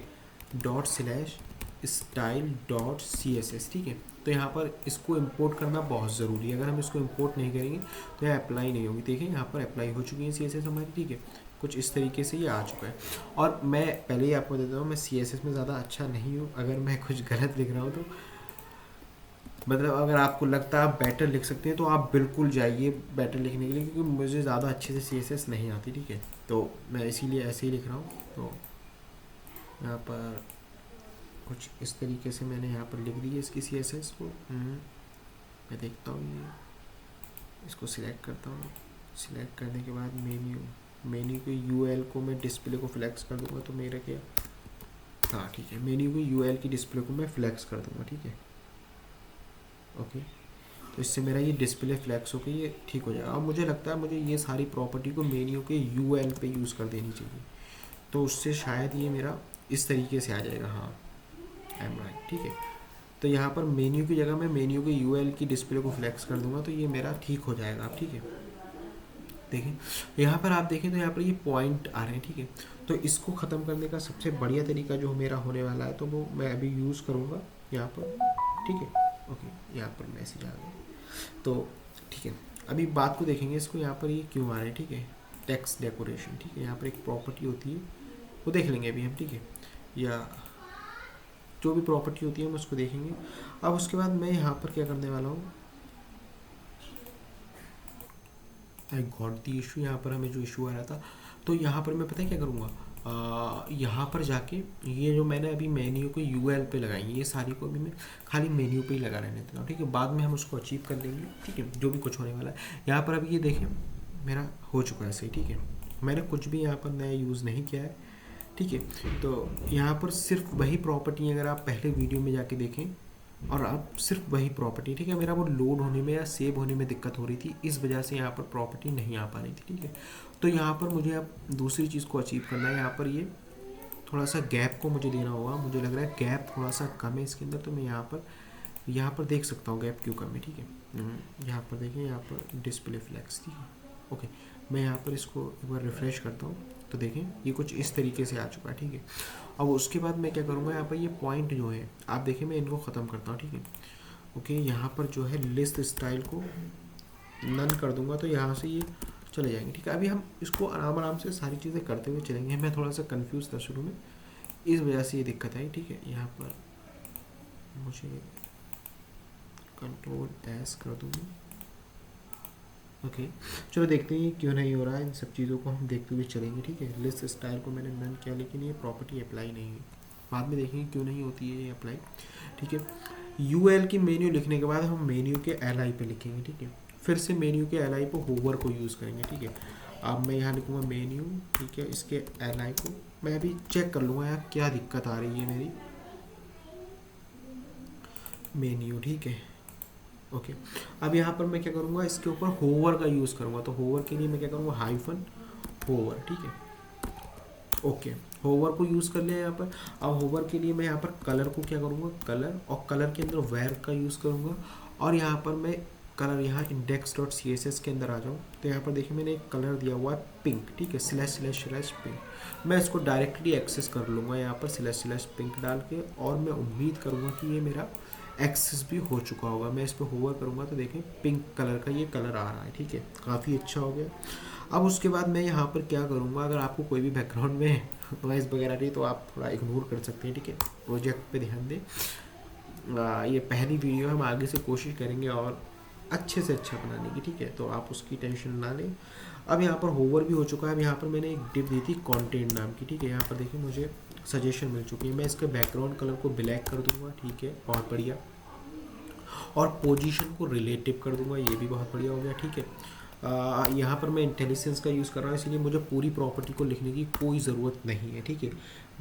.style.css, ठीक है। तो यहाँ पर इसको इम्पोर्ट करना बहुत ज़रूरी है। अगर हम इसको इम्पोर्ट नहीं करेंगे तो यह अप्लाई नहीं होगी। देखिए यहाँ पर अप्लाई हो चुकी है CSS हमारी, ठीक है। कुछ इस तरीके से ये आ चुका है। और मैं पहले ही आपको देता हूँ, मैं CSS में ज़्यादा अच्छा नहीं हूँ। अगर मैं कुछ गलत लिख रहा हूँ तो मतलब अगर आपको लगता है आप बेटर लिख सकते हैं तो आप बिल्कुल जाइए बेटर लिखने के लिए, क्योंकि मुझे ज़्यादा अच्छे से CSS नहीं आती, ठीक है। तो मैं इसीलिए ऐसे ही लिख रहा हूँ। तो यहाँ पर कुछ इस तरीके से मैंने यहाँ पर लिख दी है इसकी CSS को। मैं देखता हूँ, ये इसको सिलेक्ट करता हूँ। सिलेक्ट करने के बाद मेन्यू के UL को मैं डिस्प्ले को फ्लैक्स कर दूँगा, तो मेरा क्या, हाँ ठीक है, मेन्यू के UL की डिस्प्ले को मैं फ्लैक्स कर दूँगा, ठीक है। ओके, तो इससे मेरा ये डिस्प्ले फ्लैक्स होकर ये ठीक हो जाएगा। अब मुझे लगता है मुझे ये सारी प्रॉपर्टी को मेन्यू के UL पे यूज़ कर देनी चाहिए, तो उससे शायद ये मेरा इस तरीके से आ जाएगा। हाँ, आई एम राइट, ठीक है। तो यहाँ पर मेन्यू की जगह मैं मेन्यू के UL की डिस्प्ले को फ्लैक्स कर दूंगा, तो ये मेरा ठीक हो जाएगा अब, ठीक है। देखें यहाँ पर, आप देखें तो यहाँ पर ये पॉइंट आ रहे हैं, ठीक है। तो इसको ख़त्म करने का सबसे बढ़िया तरीका जो मेरा होने वाला है, तो वो मैं अभी यूज़ करूँगा यहाँ पर, ठीक है। ओके, यहाँ पर मैसेज आ गया, तो ठीक है। अभी बात को देखेंगे, इसको यहाँ पर ये क्यों आ रहे हैं, ठीक है। टेक्स्ट डेकोरेशन, ठीक है, यहाँ पर एक प्रॉपर्टी होती है, वो देख लेंगे अभी हम, ठीक है। या जो भी प्रॉपर्टी होती है हम उसको देखेंगे। अब उसके बाद मैं यहाँ पर क्या करने वाला हूँ, आई गॉट दी इशू। यहाँ पर हमें जो इशू आ रहा था, तो यहाँ पर मैं पता है क्या करूँगा, यहाँ पर जाके ये जो मैंने अभी मेन्यू को UL पे लगाई है, ये सारी को अभी मैं खाली मेन्यू पे ही लगा रहने देता हूँ, ठीक है। बाद में हम उसको अचीव कर लेंगे, ठीक है, जो भी कुछ होने वाला है। यहाँ पर अभी ये देखें मेरा हो चुका है सही, ठीक है। मैंने कुछ भी यहाँ पर नया यूज़ नहीं किया है, ठीक है। तो यहाँ पर सिर्फ वही प्रॉपर्टी, अगर आप पहले वीडियो में जाके देखें, और आप सिर्फ वही प्रॉपर्टी, ठीक है। मेरा वो लोड होने में या सेव होने में दिक्कत हो रही थी, इस वजह से यहाँ पर प्रॉपर्टी नहीं आ पा रही थी, ठीक है। तो यहाँ पर मुझे अब दूसरी चीज़ को अचीव करना है। यहाँ पर ये थोड़ा सा गैप को मुझे देना होगा, मुझे लग रहा है गैप थोड़ा सा कम है इसके अंदर। तो मैं यहाँ पर देख सकता हूँ गैप क्यों कम है, ठीक है। यहाँ पर देखिए, यहाँ पर डिस्प्ले फ्लैक्स, ठीक है। ओके, मैं यहाँ पर इसको एक बार रिफ़्रेश करता हूँ, तो देखें ये कुछ इस तरीके से आ चुका है, ठीक है। अब उसके बाद मैं क्या करूँगा, यहाँ पर ये पॉइंट जो है आप देखें, मैं इनको ख़त्म करता हूँ, ठीक है। ओके, यहाँ पर जो है लिस्ट स्टाइल को नन कर दूंगा तो यहाँ से ये चले जाएंगे, ठीक है। अभी हम इसको आराम आराम से सारी चीज़ें करते हुए चलेंगे। मैं थोड़ा सा कंफ्यूज था शुरू में, इस वजह से ये दिक्कत आई, ठीक है। यहाँ पर मुझे कंट्रोल एस कर दूँगा। ओके, चलो देखते हैं ये क्यों नहीं हो रहा है। इन सब चीज़ों को हम देखते हुए चलेंगे, ठीक है। लिस्ट स्टाइल को मैंने नन किया, लेकिन ये प्रॉपर्टी अप्लाई नहीं हुई। बाद में देखेंगे क्यों नहीं होती है ये अप्लाई, ठीक है। यूएल की मेन्यू लिखने के बाद हम मेन्यू के एल पे लिखेंगे, ठीक है। फिर से मेन्यू के एल पे होवर को यूज़ करेंगे, ठीक है। अब मैं यहाँ लिखूँगा मेन्यू, ठीक है। इसके एल को मैं अभी चेक कर लूँगा यार क्या दिक्कत आ रही है मेरी मेन्यू, ठीक है। ओके, अब यहाँ पर मैं क्या करूँगा, इसके ऊपर होवर का यूज़ करूँगा। तो होवर के लिए मैं क्या करूँगा, हाइफन होवर, ठीक है। ओके, होवर को यूज़ कर लिया यहाँ पर। अब होवर के लिए मैं यहाँ पर कलर को क्या करूँगा, कलर, और कलर के अंदर वेर का यूज़ करूँगा। और यहाँ पर मैं कलर यहाँ index.css के अंदर आ जाऊँ तो यहाँ पर देखिए मैंने एक कलर दिया हुआ है पिंक, ठीक है, // पिंक। मैं इसको डायरेक्टली एक्सेस कर लूँगा यहाँ पर // पिंक डाल के, और मैं उम्मीद करूँगा कि ये मेरा एक्सेस भी हो चुका होगा। मैं इस पर होवर करूँगा तो देखें पिंक कलर का ये कलर आ रहा है, ठीक है, काफ़ी अच्छा हो गया। अब उसके बाद मैं यहाँ पर क्या करूँगा, अगर आपको कोई भी बैकग्राउंड में नॉइज़ वगैरह नहीं तो आप थोड़ा इग्नोर कर सकते हैं, ठीक है। प्रोजेक्ट पे ध्यान दें। ये पहली वीडियो हम आगे से कोशिश करेंगे और अच्छे से अच्छा बनाने की, ठीक है, तो आप उसकी टेंशन ना लें। अब यहाँ पर होवर भी हो चुका है। अब यहाँ पर मैंने एक डिप दी थी कंटेंट नाम की, ठीक है। यहाँ पर देखिए मुझे सजेशन मिल चुकी है। मैं इसके बैकग्राउंड कलर को ब्लैक कर दूंगा, ठीक है, बहुत बढ़िया। और पोजीशन को रिलेटिव कर दूंगा, ये भी बहुत बढ़िया हो गया, ठीक है। यहाँ पर मैं इंटेलिजेंस का यूज़ कर रहा हूँ, इसलिए मुझे पूरी प्रॉपर्टी को लिखने की कोई ज़रूरत नहीं है, ठीक है।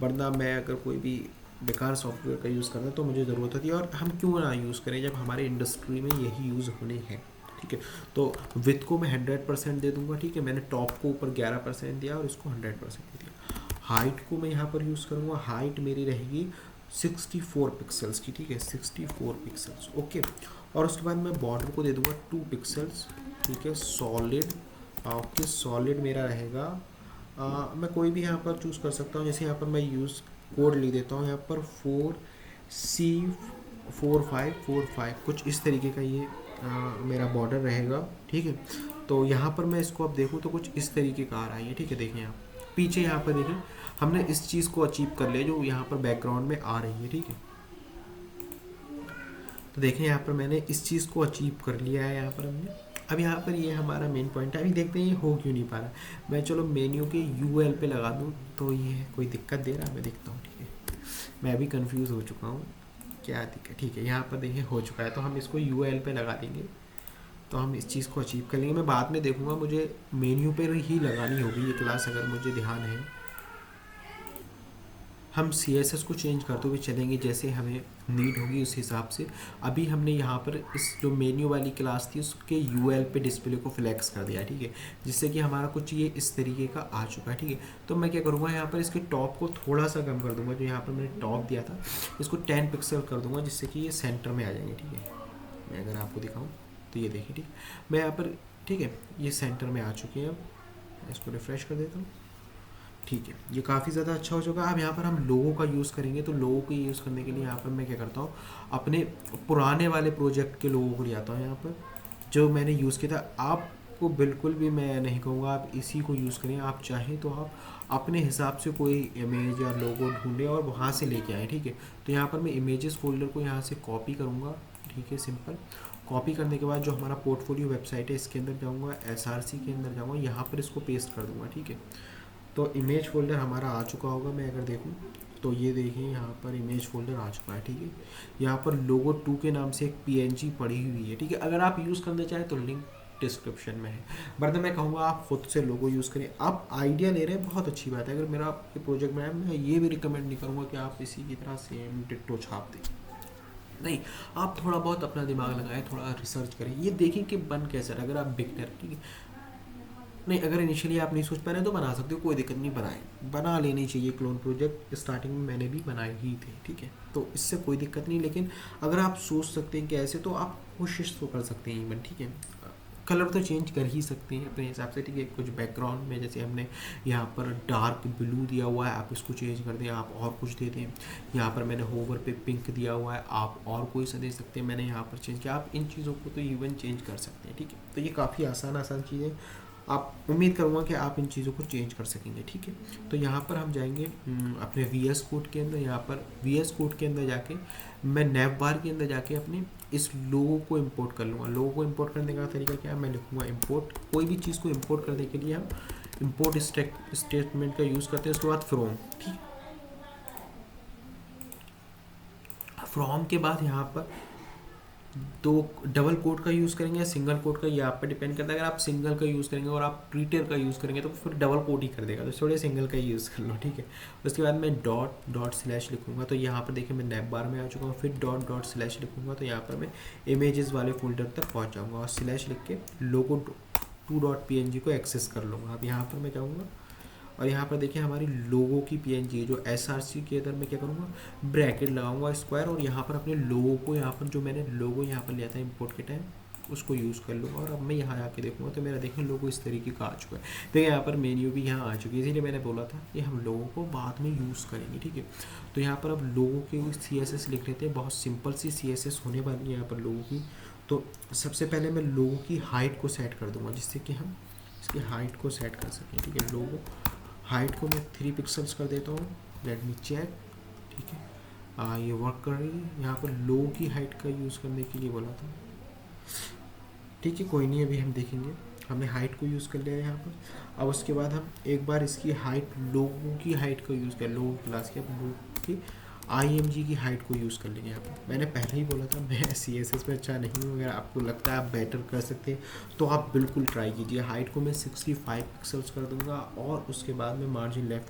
वरना मैं अगर कोई भी बेकार सॉफ्टवेयर का यूज़ करना तो मुझे ज़रूरत होती है, और हम क्यों ना यूज़ करें जब हमारे इंडस्ट्री में यही यूज़ होने हैं, ठीक है। तो विथ को मैं 100% दे दूंगा, ठीक है। मैंने टॉप को ऊपर 11% दिया और इसको 100% दे दिया। हाइट को मैं यहाँ पर यूज़ करूँगा, हाइट मेरी रहेगी 64 पिक्सल्स की, ठीक है, 64 पिक्सल्स, ओके। और उसके बाद मैं बॉर्डर को दे दूंगा 2 पिक्सल्स, ठीक है, सॉलिड। ओके, सॉलिड मेरा रहेगा, मैं कोई भी यहाँ पर चूज़ कर सकता हूँ। जैसे यहाँ पर मैं यूज़ कोड लिख देता हूँ यहाँ पर 4C4545, कुछ इस तरीके का ये मेरा बॉर्डर रहेगा, ठीक है। तो यहाँ पर मैं इसको अब देखूँ तो कुछ इस तरीके का आ रहा है, ठीक है। देखें आप पीछे, यहाँ पर देखें हमने इस चीज़ को अचीव कर लिया जो यहाँ पर बैकग्राउंड में आ रही है, ठीक है। तो देखें यहाँ पर मैंने इस चीज़ को अचीव कर लिया है यहाँ पर हमने। अब यहाँ पर ये हमारा मेन पॉइंट है। अभी देखते हैं ये हो क्यों नहीं पा रहा। मैं चलो मेन्यू के यूएल पे लगा दूँ तो ये कोई दिक्कत दे रहा है, मैं देखता हूँ, ठीक है। मैं अभी कंफ्यूज हो चुका हूँ क्या दिक्कत, ठीक है। यहाँ पर देखिए हो चुका है, तो हम इसको यूएल पे लगा देंगे तो हम इस चीज़ को अचीव कर लेंगे। मैं बाद में देखूँगा, मुझे मेन्यू पर ही लगानी होगी ये क्लास, अगर मुझे ध्यान है। हम CSS को चेंज करते हुए चलेंगे जैसे हमें नीड होगी उस हिसाब से। अभी हमने यहाँ पर इस जो मेन्यू वाली क्लास थी उसके UL पे डिस्प्ले को फ्लैक्स कर दिया, ठीक है, जिससे कि हमारा कुछ ये इस तरीके का आ चुका है, ठीक है। तो मैं क्या करूँगा, यहाँ पर इसके टॉप को थोड़ा सा कम कर दूँगा, जो यहाँ पर मैंने टॉप दिया था इसको 10 पिक्सल कर दूँगा, जिससे कि ये सेंटर में आ जाएंगे, ठीक है। मैं अगर आपको दिखाऊँ तो ये देखिए, ठीक, मैं यहाँ पर, ठीक है, ये सेंटर में आ चुके हैं। अब इसको रिफ़्रेश कर देता हूँ, ठीक है, ये काफ़ी ज़्यादा अच्छा हो चुका है। अब यहाँ पर हम लोगों का यूज़ करेंगे, तो लोगों को यूज़ करने के लिए यहाँ पर मैं क्या करता हूँ, अपने पुराने वाले प्रोजेक्ट के लोगों को ले आता हूँ यहाँ पर जो मैंने यूज़ किया था। आपको बिल्कुल भी मैं नहीं कहूँगा आप इसी को यूज़ करें, आप चाहें तो आप अपने हिसाब से कोई इमेज या लोगो ढूंढें और वहाँ से लेके आएँ, ठीक है। तो यहाँ पर मैं इमेजेस फोल्डर को यहाँ से कॉपी करूँगा, ठीक है, सिंपल। कॉपी करने के बाद जो हमारा पोर्टफोलियो वेबसाइट है इसके अंदर जाऊँगा, SRC के अंदर जाऊँगा, यहाँ पर इसको पेस्ट कर दूँगा, ठीक है। तो इमेज फोल्डर हमारा आ चुका होगा, मैं अगर देखूं तो ये देखिए यहाँ पर इमेज फोल्डर आ चुका है, ठीक है। यहाँ पर लोगो 2 के नाम से एक PNG पड़ी हुई है, ठीक है। अगर आप यूज़ करना चाहें तो लिंक डिस्क्रिप्शन में है, वरना मैं कहूँगा आप खुद से लोगो यूज़ करें। आप आइडिया ले रहे हैं, बहुत अच्छी बात है। अगर मेरा आपके प्रोजेक्ट में है, मैं ये भी रिकमेंड नहीं करूँगा कि आप इसी की तरह सेम डिट्टो छाप दें, नहीं। आप थोड़ा बहुत अपना दिमाग लगाएं, थोड़ा रिसर्च करें, ये देखें कि बन कैसा है। अगर आप बिगनर, ठीक है, नहीं, अगर इनिशियली आप नहीं सोच पा रहे हैं तो बना सकते हो, कोई दिक्कत नहीं, बना लेनी चाहिए। क्लोन प्रोजेक्ट स्टार्टिंग में मैंने भी बनाए ही थे, ठीक है, तो इससे कोई दिक्कत नहीं। लेकिन अगर आप सोच सकते हैं कि ऐसे, तो आप कोशिश तो कर सकते हैं इवन, ठीक है। कलर तो चेंज कर ही सकते हैं अपने हिसाब से, ठीक है। कुछ बैकग्राउंड में जैसे हमने यहाँ पर डार्क ब्लू दिया हुआ है, आप इसको चेंज कर दें, आप और कुछ दे दें। यहाँ पर मैंने होवर पे पिंक दिया हुआ है, आप और कोई सा दे सकते हैं, मैंने यहाँ पर चेंज किया। आप इन चीज़ों को तो इवन चेंज कर सकते हैं, ठीक है। तो ये काफ़ी आसान चीज़ें, आप उम्मीद करूँगा कि आप इन चीज़ों को चेंज कर सकेंगे, ठीक है। तो यहाँ पर हम जाएंगे अपने VS कोड के अंदर। यहाँ पर VS कोड के अंदर जाके मैं नैव बार के अंदर जाके अपने इस लोगो को इंपोर्ट कर लूँगा। लोगो को इंपोर्ट करने का तरीका क्या है, मैं लिखूँगा इंपोर्ट। कोई भी चीज़ को इंपोर्ट करने के लिए हम इंपोर्ट स्टेटमेंट का यूज़ करते हैं। उसके बाद फ्रॉम, ठीक। फ्रॉम के बाद यहाँ पर तो डबल कोट का यूज़ करेंगे या सिंगल कोट का, ये आप पर डिपेंड करता है। अगर आप सिंगल का यूज़ करेंगे और आप ट्विटर का यूज़ करेंगे तो फिर डबल कोट ही कर देगा, तो थोड़े सिंगल का यूज़ कर लो, ठीक है। उसके बाद मैं डॉट स्लैश लिखूंगा, तो यहाँ पर देखिए मैं नैप बार में आ चुका हूँ। फिर डॉट स्लैश लिखूंगा तो यहाँ पर मैं इमेजेस वाले फोल्डर तक पहुँच जाऊँगा और स्लैश लिख के लोगो 2.png को एक्सेस कर लूँगा। अब यहाँ पर मैं जाऊँगा और यहाँ पर देखिए हमारी लोगो की PNG जो SRC के अंदर मैं क्या करूँगा, ब्रैकेट लगाऊंगा स्क्वायर, और यहाँ पर अपने लोगो को, यहाँ पर जो मैंने लोगो यहाँ पर लिया था इंपोर्ट के टाइम, उसको यूज़ कर लूँगा। और अब मैं यहाँ आके देखूँगा तो मेरा देखिए लोगो इस तरीके का आ चुका है। देखिए यहाँ पर मेन्यू भी यहाँ आ चुकी है, इसीलिए मैंने बोला था कि हम लोगों को बाद में यूज़ करेंगे, ठीक है। तो यहाँ पर अब लोगों के CSS लिख लेते हैं। बहुत सिंपल सी CSS होने वाली है यहाँ पर लोगों की। तो सबसे पहले मैं लोगों की हाइट को सेट कर दूँगा, जिससे कि हम इसकी हाइट को सेट कर सकें, ठीक है। लोगो हाइट को मैं 3 पिक्सल्स कर देता हूँ। लेट मी चेक, ठीक है। ये वर्क कर रही है। यहाँ पर लो की हाइट का यूज़ करने के लिए बोला था, ठीक है। कोई नहीं, अभी हम देखेंगे। हमने हाइट को यूज़ कर लिया है यहाँ पर। अब उसके बाद हम एक बार इसकी हाइट, लोगों की हाइट का यूज़ कर, लोगों क्लास की, अब लोगों की IMG की हाइट को यूज़ कर लेंगे यहाँ पर। मैंने पहले ही बोला था मैं CSS में अच्छा नहीं हूँ। अगर आपको लगता है आप बेटर कर सकते हैं तो आप बिल्कुल ट्राई कीजिए। हाइट को मैं 65 पिक्सल्स कर दूँगा और उसके बाद में मार्जिन लेफ़्ट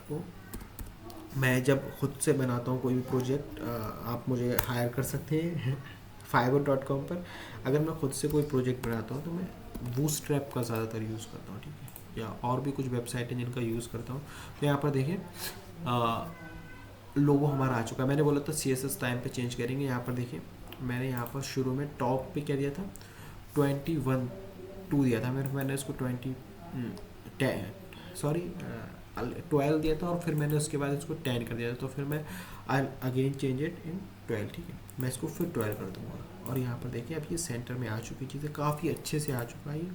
को मैं जब खुद से बनाता हूँ कोई भी प्रोजेक्ट, आप मुझे हायर कर सकते हैं fiverr.com पर। अगर मैं खुद से कोई प्रोजेक्ट बनाता हूँ तो मैं बूटस्ट्रैप का ज़्यादातर यूज़ करता हूँ, ठीक है। या और भी कुछ वेबसाइट हैं जिनका यूज़ करता हूँ। तो यहाँ पर देखिए लोगो हमारा आ चुका है। मैंने बोला था CSS टाइम पे चेंज करेंगे। यहाँ पर देखिए मैंने यहाँ पर शुरू में टॉप पे क्या दिया था, 21.2 दिया था। मैंने इसको 12 दिया था और फिर मैंने उसके बाद इसको 10 कर दिया था। तो फिर मैं I again change it in 12, ठीक है। मैं इसको फिर 12 कर दूँगा और यहाँ पर देखिए अब ये सेंटर में आ चुकी चीज़ें, काफ़ी अच्छे से आ चुका है ये।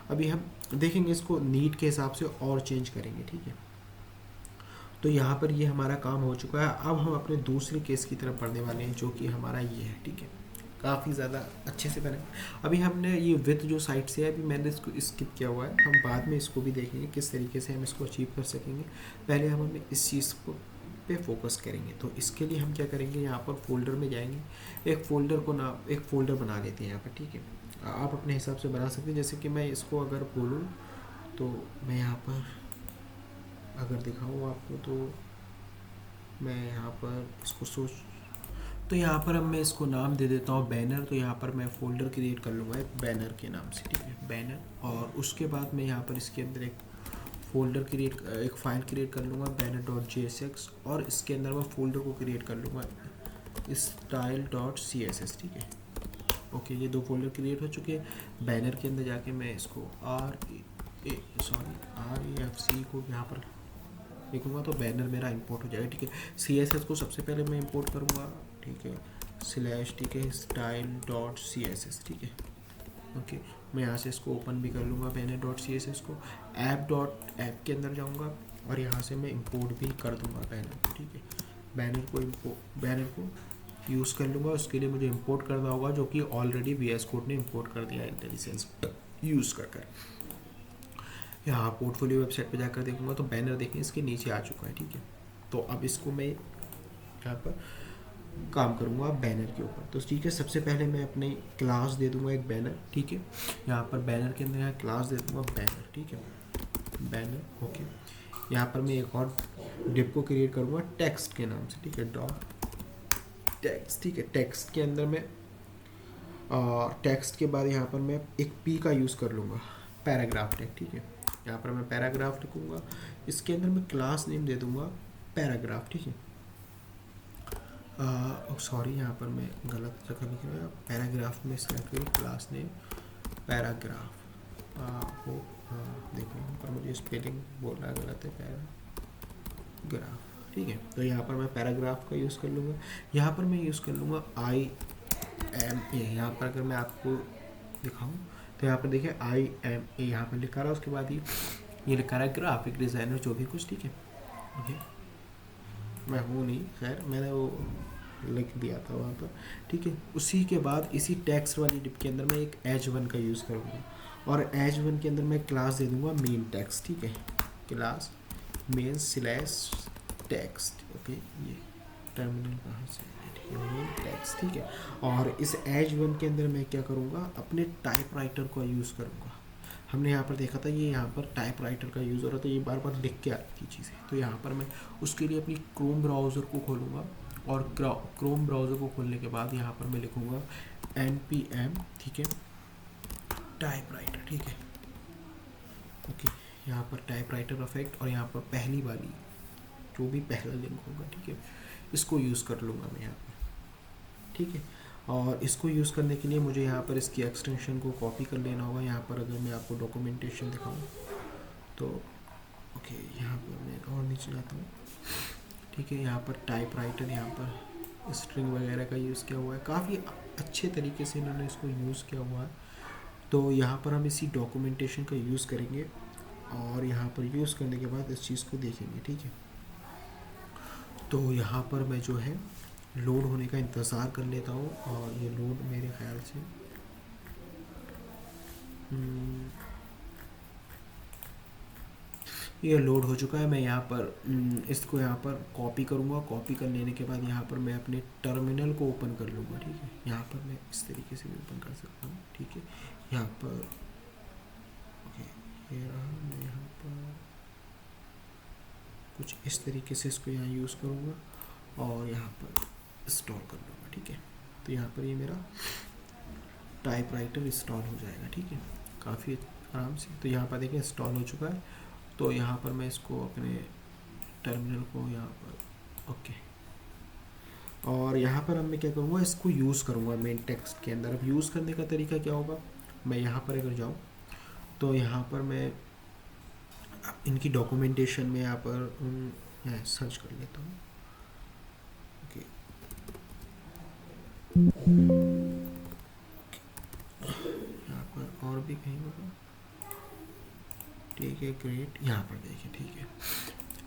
अभी हम देखेंगे इसको नीड के हिसाब से और चेंज करेंगे, ठीक है। तो यहाँ पर ये हमारा काम हो चुका है। अब हम अपने दूसरे केस की तरफ बढ़ने वाले हैं, जो कि हमारा ये है, ठीक है। काफ़ी ज़्यादा अच्छे से बने। अभी हमने ये विथ जो साइड से है, अभी मैंने इसको स्किप किया हुआ है। हम बाद में इसको भी देखेंगे किस तरीके से हम इसको अचीव कर सकेंगे। पहले हम हमें इस चीज़ को पे फोकस करेंगे। तो इसके लिए हम क्या करेंगे, यहाँ पर फोल्डर में जाएंगे, एक फोल्डर बना लेते हैं यहाँ पर, ठीक है। आप अपने हिसाब से बना सकते हैं। जैसे कि मैं इसको अगर बोलूँ तो मैं यहाँ पर अगर दिखाऊँ आपको, तो मैं यहाँ पर इसको तो यहाँ पर अब मैं इसको नाम दे देता हूँ बैनर। तो यहाँ पर मैं फ़ोल्डर क्रिएट कर लूँगा एक बैनर के नाम से, ठीक है, बैनर। और उसके बाद मैं यहाँ पर इसके अंदर एक फ़ाइल क्रिएट कर लूँगा banner.jsx, और इसके अंदर मैं फ़ोल्डर को क्रिएट कर लूँगा style.css, ठीक है। ओके, ये 2 फोल्डर क्रिएट हो चुके हैं। बैनर के अंदर जाके मैं इसको RAFC को यहाँ पर लिखूँगा तो बैनर मेरा इंपोर्ट हो जाएगा, ठीक है। CSS को सबसे पहले मैं इंपोर्ट करूँगा, ठीक है, / ठीक है, style.css, ठीक है। ओके, मैं यहाँ से इसको ओपन भी कर लूँगा banner.css को। app के अंदर जाऊँगा और यहाँ से मैं इंपोर्ट भी कर दूँगा बैनर को, ठीक है। बैनर को यूज़ कर लूँगा। उसके लिए मुझे इंपोर्ट करना होगा, जो कि ऑलरेडी VS कोड ने इंपोर्ट कर दिया इंटेलिजेंस यूज़ कर। यहाँ पोर्टफोलियो वेबसाइट पे जाकर देखूँगा तो बैनर देखें इसके नीचे आ चुका है, ठीक है। तो अब इसको मैं यहाँ पर काम करूँगा बैनर के ऊपर। तो ठीक है, सबसे पहले मैं अपने क्लास दे दूँगा एक बैनर, ठीक है। यहाँ पर बैनर के अंदर यहाँ क्लास दे दूँगा बैनर, ठीक है, बैनर। ओके, यहाँ पर मैं एक और डिप को क्रिएट करूँगा टेक्स्ट के नाम से, ठीक है, .text, ठीक है। टेक्स्ट के अंदर मैं टेक्स्ट के बाद यहाँ पर मैं एक P का यूज़ कर लूँगा, पैराग्राफ टैग, ठीक है। यहाँ पर मैं पैराग्राफ लिखूँगा। इसके अंदर मैं क्लास नेम दे दूँगा पैराग्राफ, ठीक है। सॉरी, यहाँ पर मैं गलत जगह लिख रहा हूँ। पैराग्राफ में सेलेक्ट करूँ, क्लास नेम पैराग्राफ। हो देखो यहाँ पर मुझे स्पेलिंग बोलना गलत है, पैराग्राफ, ठीक है। तो यहाँ पर मैं पैराग्राफ का यूज़ कर लूँगा। यहाँ पर मैं यूज़ कर लूँगा IMA। यहाँ पर अगर मैं आपको दिखाऊँ तो यहाँ पर देखिए IMA यहाँ पर लिखा रहा है, उसके बाद ये लिखा रहा है ग्राफिक डिज़ाइनर जो भी कुछ, ठीक है। ओके, मैं हूँ नहीं, खैर मैंने वो लिख दिया था वहाँ पर, ठीक है। उसी के बाद इसी टेक्स्ट वाली डिप के अंदर मैं एक H1 का यूज़ करूँगा, और H1 के अंदर मैं क्लास दे दूँगा मेन टेक्स्ट, ठीक है। Class main slash text, okay. ये टर्मिनल कहाँ से, ठीक है, मेन टेक्स्ट, ठीक है। और इस H1 के अंदर मैं क्या करूँगा, अपने टाइपराइटर का यूज़ करूँगा। हमने यहाँ पर देखा था ये यहाँ पर टाइपराइटर का यूज़ हो रहा था, ये बार बार लिख के आती थी चीज़ें। तो यहाँ पर मैं उसके लिए अपनी क्रोम ब्राउज़र को खोलूँगा, और क्रोम ब्राउज़र को खोलने के बाद यहाँ पर मैं लिखूँगा npm, ठीक है, टाइपराइटर, ठीक है। ओके, यहाँ पर टाइपराइटर इफेक्ट, और यहाँ पर पहली वाली जो भी पहला लिंक होगा, ठीक है, इसको यूज़ कर लूँगा मैं यहाँ पर, ठीक है। और इसको यूज़ करने के लिए मुझे यहाँ पर इसकी एक्सटेंशन को कॉपी कर लेना होगा। यहाँ पर अगर मैं आपको डॉक्यूमेंटेशन दिखाऊँ तो ओके, यहाँ पर मैं और नीचे जाता हूँ, ठीक है। यहाँ पर टाइपराइटर, यहाँ पर स्ट्रिंग वगैरह का यूज़ किया हुआ है, काफ़ी अच्छे तरीके से इन्होंने इसको यूज़ किया हुआ है। तो यहाँ पर हम इसी डॉक्यूमेंटेशन का यूज़ करेंगे, और यहाँ पर यूज़ करने के बाद इस चीज़ को देखेंगे, ठीक है। तो यहाँ पर मैं जो है लोड होने का इंतज़ार कर लेता हूँ, और ये लोड मेरे ख्याल से ये लोड हो चुका है। मैं यहाँ पर इसको यहाँ पर कॉपी करूँगा। कॉपी कर लेने के बाद यहाँ पर मैं अपने टर्मिनल को ओपन कर लूँगा, ठीक है। यहाँ पर मैं इस तरीके से भी ओपन कर सकता हूँ, ठीक है। यहाँ पर ओके, ये रहा, मैं यहाँ पर कुछ इस तरीके से इसको यहाँ यूज़ करूँगा, और यहाँ पर इंस्टॉल कर लूँगा, ठीक है। तो यहाँ पर ये मेरा टाइपराइटर इंस्टॉल हो जाएगा, ठीक है, काफ़ी आराम से। तो यहाँ पर देखिए इंस्टॉल हो चुका है। तो यहाँ पर मैं इसको अपने टर्मिनल को यहाँ पर ओके, और यहाँ पर अब मैं क्या करूँगा, इसको यूज़ करूँगा मेन टेक्स्ट के अंदर। अब यूज़ करने का तरीका क्या होगा, मैं यहाँ पर अगर जाऊँ तो यहाँ पर मैं इनकी डॉक्यूमेंटेशन में यहाँ पर सर्च कर लेता हूँ, ओके। यहाँ पर और भी कहीं होगा, ठीक है, ग्रेट। यहाँ पर देखिए, ठीक है।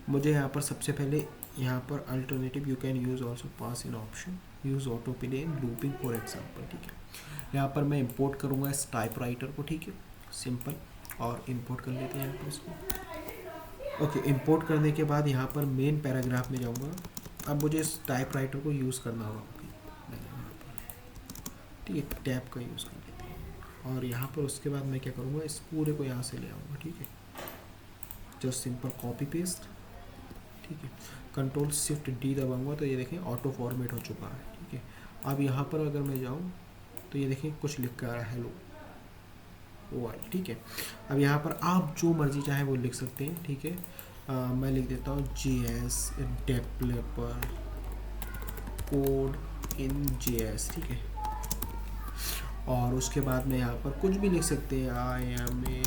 मुझे यहाँ पर सबसे पहले यहाँ पर alternative you can use also pass in option use auto play in looping for example, ठीक है। यहाँ पर मैं इंपोर्ट करूँगा इस टाइपराइटर को, ठीक है, सिंपल, और इंपोर्ट कर लेते हैं यहाँ पर इसको। ओके, इंपोर्ट करने के बाद यहाँ पर मेन पैराग्राफ में जाऊँगा। अब मुझे इस टाइपराइटर को यूज़ करना होगा, ठीक है, टैब का यूज़ कर लेते हैं। और यहाँ पर उसके बाद मैं क्या करूँगा, इस पूरे को यहाँ से ले आऊँगा, ठीक है, जस्ट सिंपल कॉपी पेस्ट, ठीक है। कंट्रोल शिफ्ट डी दबाऊंगा तो ये देखें ऑटो फॉर्मेट हो चुका है, ठीक है। अब यहाँ पर अगर मैं जाऊँ तो ये देखें कुछ लिख कर आ रहा है हेलो वर्ल्ड, ठीक है। अब यहाँ पर आप जो मर्जी चाहे वो लिख सकते हैं, ठीक है। मैं लिख देता हूँ JS डेवलपर कोड इन JS, ठीक है। और उसके बाद में यहाँ पर कुछ भी लिख सकते हैं, I am a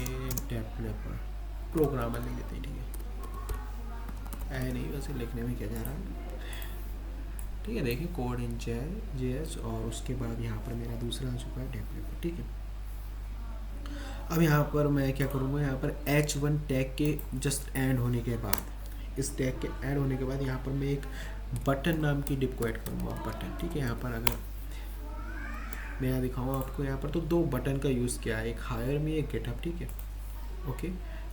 developer programmer लिख देते हैं, ठीक है। नहीं, वैसे लिखने में क्या जा रहा है, ठीक है। देखिए कोड इन JS, और उसके बाद यहाँ पर मेरा दूसरा आ चुका है डेवलपर, ठीक है। अब यहाँ पर मैं क्या करूँगा, यहाँ पर H1 टैग के जस्ट ऐड होने के बाद, इस टैग के ऐड होने के बाद यहाँ पर मैं एक बटन नाम की डिप को ऐड करूँगा, बटन, ठीक है। यहाँ पर अगर मैं यहाँ दिखाऊँ आपको, यहाँ पर तो दो बटन का यूज़ किया है, एक हायर में, एक गेटअप, ठीक है, ओके।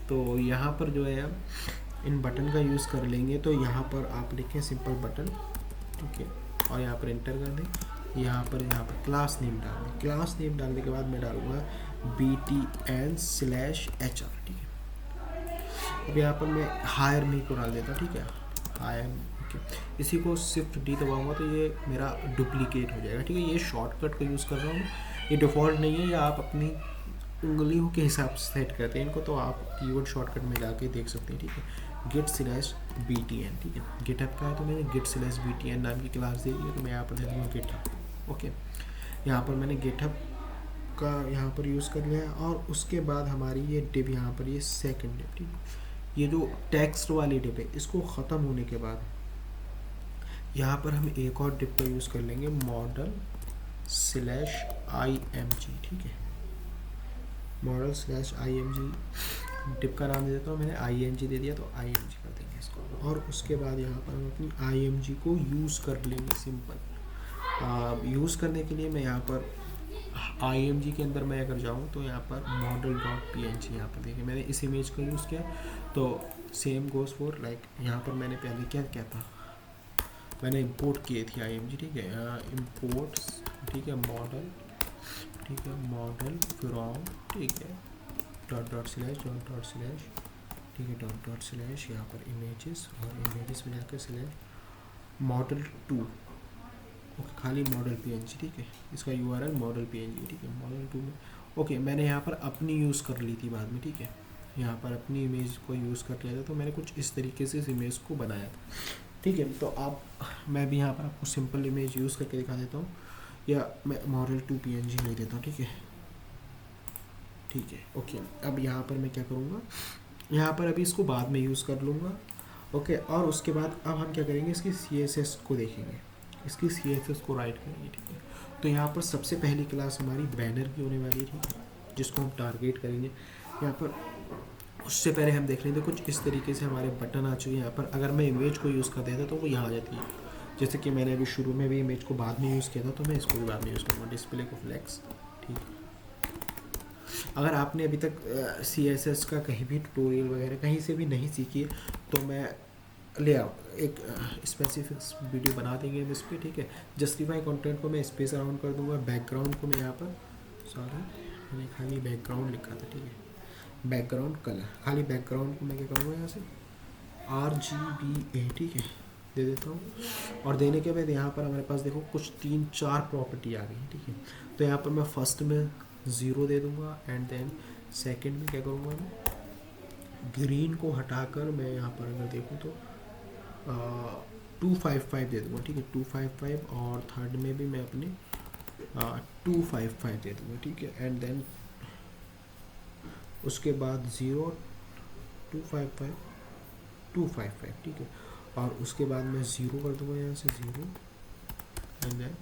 तो यहाँ पर जो है इन बटन का यूज़ कर लेंगे। तो यहाँ पर आप लिखें सिंपल बटन, ठीक है, और यहाँ पर एंटर कर दें। यहाँ पर क्लास नेम डाल दें। क्लास नेम डालने के बाद मैं डालूँगा BTN/HR, ठीक है। अब यहाँ पर मैं हायर मी को डाल देता, ठीक है, हायर, ओके। इसी को शिफ्ट डी दबाऊँगा तो ये मेरा डुप्लीकेट हो जाएगा, ठीक है। ये शॉर्टकट का यूज़ कर रहा हूँ, ये डिफ़ॉल्ट नहीं है, या आप अपनी उंगलियों के हिसाब से सेट करते हैं इनको, तो आप कीबोर्ड शॉर्टकट में जाके देख सकते हैं, ठीक है। git/btn, ठीक है। गिटहब का है तो मैंने git/btn नाम की क्लास दे दी है, तो मैं यहाँ पर दे दूँगा गिटहब। ओके, यहाँ पर मैंने गिटहब का यहाँ पर यूज़ कर लिया है। और उसके बाद हमारी ये डिप यहाँ पर, ये सेकंड डिप, ठीक है। ये जो टेक्स्ट वाली डिप है, इसको ख़त्म होने के बाद यहाँ पर हम एक और डिप का यूज़ कर लेंगे, model/img, ठीक है। model/img डिप का नाम दे देता हूँ मैंने, img दे दिया तो img कर देंगे इसको। और उसके बाद यहाँ पर हम अपनी img को यूज़ कर लेंगे सिंपल। यूज़ करने के लिए मैं यहाँ पर img के अंदर मैं अगर जाऊँ तो यहाँ पर model.png, यहाँ पर देखिए मैंने इस इमेज का यूज़ किया। तो सेम गोज़ फॉर लाइक, यहाँ पर मैंने पहले क्या क्या था, मैंने इंपोर्ट किए थी img, ठीक है। इंपोर्ट्स, ठीक है, मॉडल, ठीक है, मॉडल फ्रॉम, ठीक है, //, ठीक है, // यहाँ पर इमेजेस, और इमेजेस में जाकर सिलेक्ट model2, ओके, खाली model.png, ठीक है। इसका URL model.png, ठीक है, model2 में। ओके, मैंने यहाँ पर अपनी यूज़ कर ली थी बाद में, ठीक है। यहाँ पर अपनी इमेज को यूज़ कर लिया था, तो मैंने कुछ इस तरीके से इस इमेज को बनाया था, ठीक है। तो आप, मैं भी यहाँ पर आपको सिंपल इमेज यूज़ करके दिखा देता हूँ, या मैं model2png ले देता हूँ, ठीक है, ठीक है। ओके, अब यहाँ पर मैं क्या करूँगा, यहाँ पर अभी इसको बाद में यूज़ कर लूँगा। ओके, और उसके बाद अब हम क्या करेंगे, इसकी CSS को देखेंगे, इसकी CSS को राइट करेंगे, ठीक है। तो यहाँ पर सबसे पहली क्लास हमारी बैनर की होने वाली है, ठीक है, जिसको हम टारगेट करेंगे यहाँ पर। उससे पहले हम देख लेंगे कुछ इस तरीके से हमारे बटन आ चुके हैं यहाँ पर। अगर मैं इमेज को यूज़ कर देता तो वो यहाँ आ जाती है, जैसे कि मैंने अभी शुरू में भी इमेज को बाद में यूज़ किया था, तो मैं इसको भी बाद में यूज़ करूँगा, डिस्प्ले को फ्लेक्स, ठीक है। अगर आपने अभी तक CSS का कहीं भी ट्यूटोरियल वगैरह कहीं से भी नहीं सीखी है, तो मैं ले आओ एक स्पेसिफिक वीडियो बना देंगे हम इस पर, ठीक है। जस्टिफाई कंटेंट को मैं स्पेस अराउंड कर दूंगा, बैकग्राउंड को मैं यहाँ पर, सॉरी मैंने खाली बैकग्राउंड लिखा था, ठीक है, बैकग्राउंड कलर, खाली बैकग्राउंड को मैं क्या करूँगा यहाँ से RGBA, ठीक है, दे देता हूँ। और देने के बाद यहाँ पर हमारे पास देखो कुछ 3-4 प्रॉपर्टी आ गई है, ठीक है। तो यहाँ पर मैं फर्स्ट में 0 दे दूँगा, एंड देन सेकंड में क्या करूँगा, मैं ग्रीन को हटाकर मैं यहाँ पर अगर देखूँ तो 255 दे दूँगा, ठीक है, 255। और थर्ड में भी मैं अपने 255 दे दूँगा, ठीक है। एंड देन उसके बाद 0 255 255, ठीक है। और उसके बाद मैं 0 कर दूँगा यहाँ से 0, एंड देन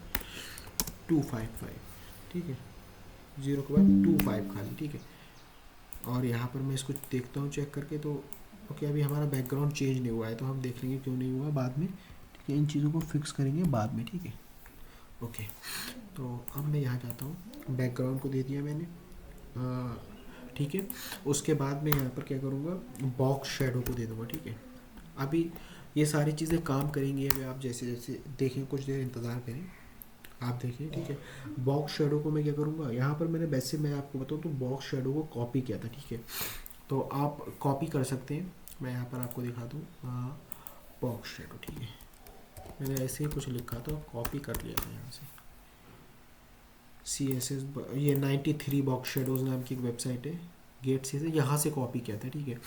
255, ठीक है, 0 के बाद 25 खाली, ठीक है। और यहाँ पर मैं इसको देखता हूँ चेक करके, तो ओके, अभी हमारा बैकग्राउंड चेंज नहीं हुआ है, तो हम देख लेंगे क्यों नहीं हुआ बाद में, ठीक है। इन चीज़ों को फिक्स करेंगे बाद में, ठीक है। ओके, तो अब मैं यहाँ जाता हूँ, बैकग्राउंड को दे दिया मैंने, ठीक है। उसके बाद मैं यहाँ पर क्या करूँगा, बॉक्स शेडो को दे दूँगा, ठीक है। अभी ये सारी चीज़ें काम करेंगी, अभी आप जैसे जैसे देखें, कुछ देर इंतज़ार करें, आप देखिए, ठीक है। बॉक्स शेडो को मैं क्या करूँगा, यहाँ पर मैंने वैसे मैं आपको बताऊँ तो बॉक्स शेडो को कॉपी किया था, ठीक है। तो आप कॉपी कर सकते हैं, मैं यहाँ पर आपको दिखा दूँ, बॉक्स शेडो, ठीक है, मैंने ऐसे ही कुछ लिखा था, कॉपी कर लिया था यहाँ से। CSS, ये 93 बॉक्स शेडोज़ नाम की एक वेबसाइट है, गेट से यहाँ से कॉपी किया था, ठीक है।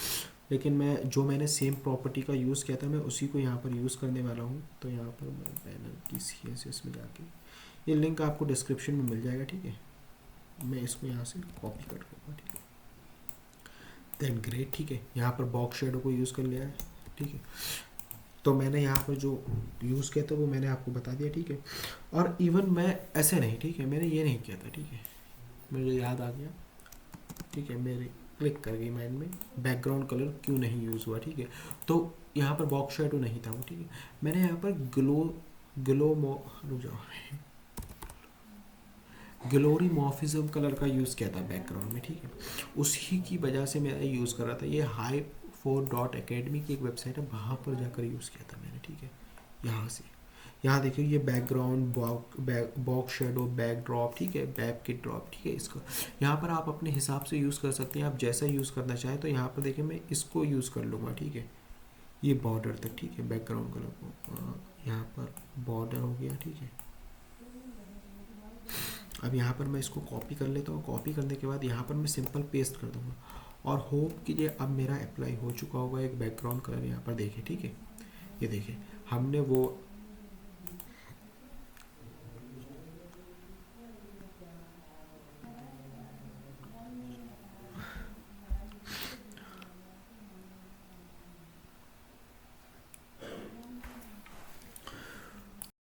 लेकिन मैंने सेम प्रॉपर्टी का यूज़ किया था, मैं उसी को यहाँ पर यूज़ करने वाला हूँ। तो यहाँ पर मैं बैनर की CSS में जाके, ये लिंक आपको डिस्क्रिप्शन में मिल जाएगा, ठीक है। मैं इसको यहाँ से कॉपी कर लूँगा, ठीक है, देन ग्रेट, ठीक है। यहाँ पर बॉक्स शेडो को यूज़ कर लिया है, ठीक है। तो मैंने यहाँ पर जो यूज़ किया था वो मैंने आपको बता दिया, ठीक है। और इवन मैं ऐसे नहीं, ठीक है, मैंने ये नहीं किया था, ठीक है, मुझे याद आ गया, ठीक है, मेरे क्लिक कर गई माइंड में, बैकग्राउंड कलर क्यों नहीं यूज़ हुआ, ठीक है। तो यहाँ पर बॉक्स शेडो नहीं था वो, ठीक है। मैंने यहाँ पर ग्लोरीमॉर्फिज्म कलर का यूज़ किया था बैकग्राउंड में, ठीक है। उसी की वजह से मैं ये यूज़ कर रहा था, ये Hype4.academy की एक वेबसाइट है, वहाँ पर जाकर यूज़ किया था मैंने, ठीक है। यहाँ से, यहाँ देखिए, ये background, box shadow, back drop, ठीक है, बैक की ड्रॉप, ठीक है। इसको यहाँ पर आप अपने हिसाब से यूज़ कर सकते हैं, आप जैसा यूज़ करना चाहें। तो यहाँ पर देखिए, मैं इसको यूज़ कर लूँगा, ठीक है, ये बॉर्डर तक, ठीक है, बैकग्राउंड कलर को यहाँ पर बॉर्डर हो गया, ठीक है। अब यहाँ पर मैं इसको कॉपी कर लेता हूँ, कॉपी करने के बाद यहाँ पर मैं सिंपल पेस्ट कर दूँगा। और होप कीजिए अब मेरा अप्लाई हो चुका होगा। एक बैकग्राउंड कलर यहाँ पर देखें, ठीक है, ये देखिए हमने वो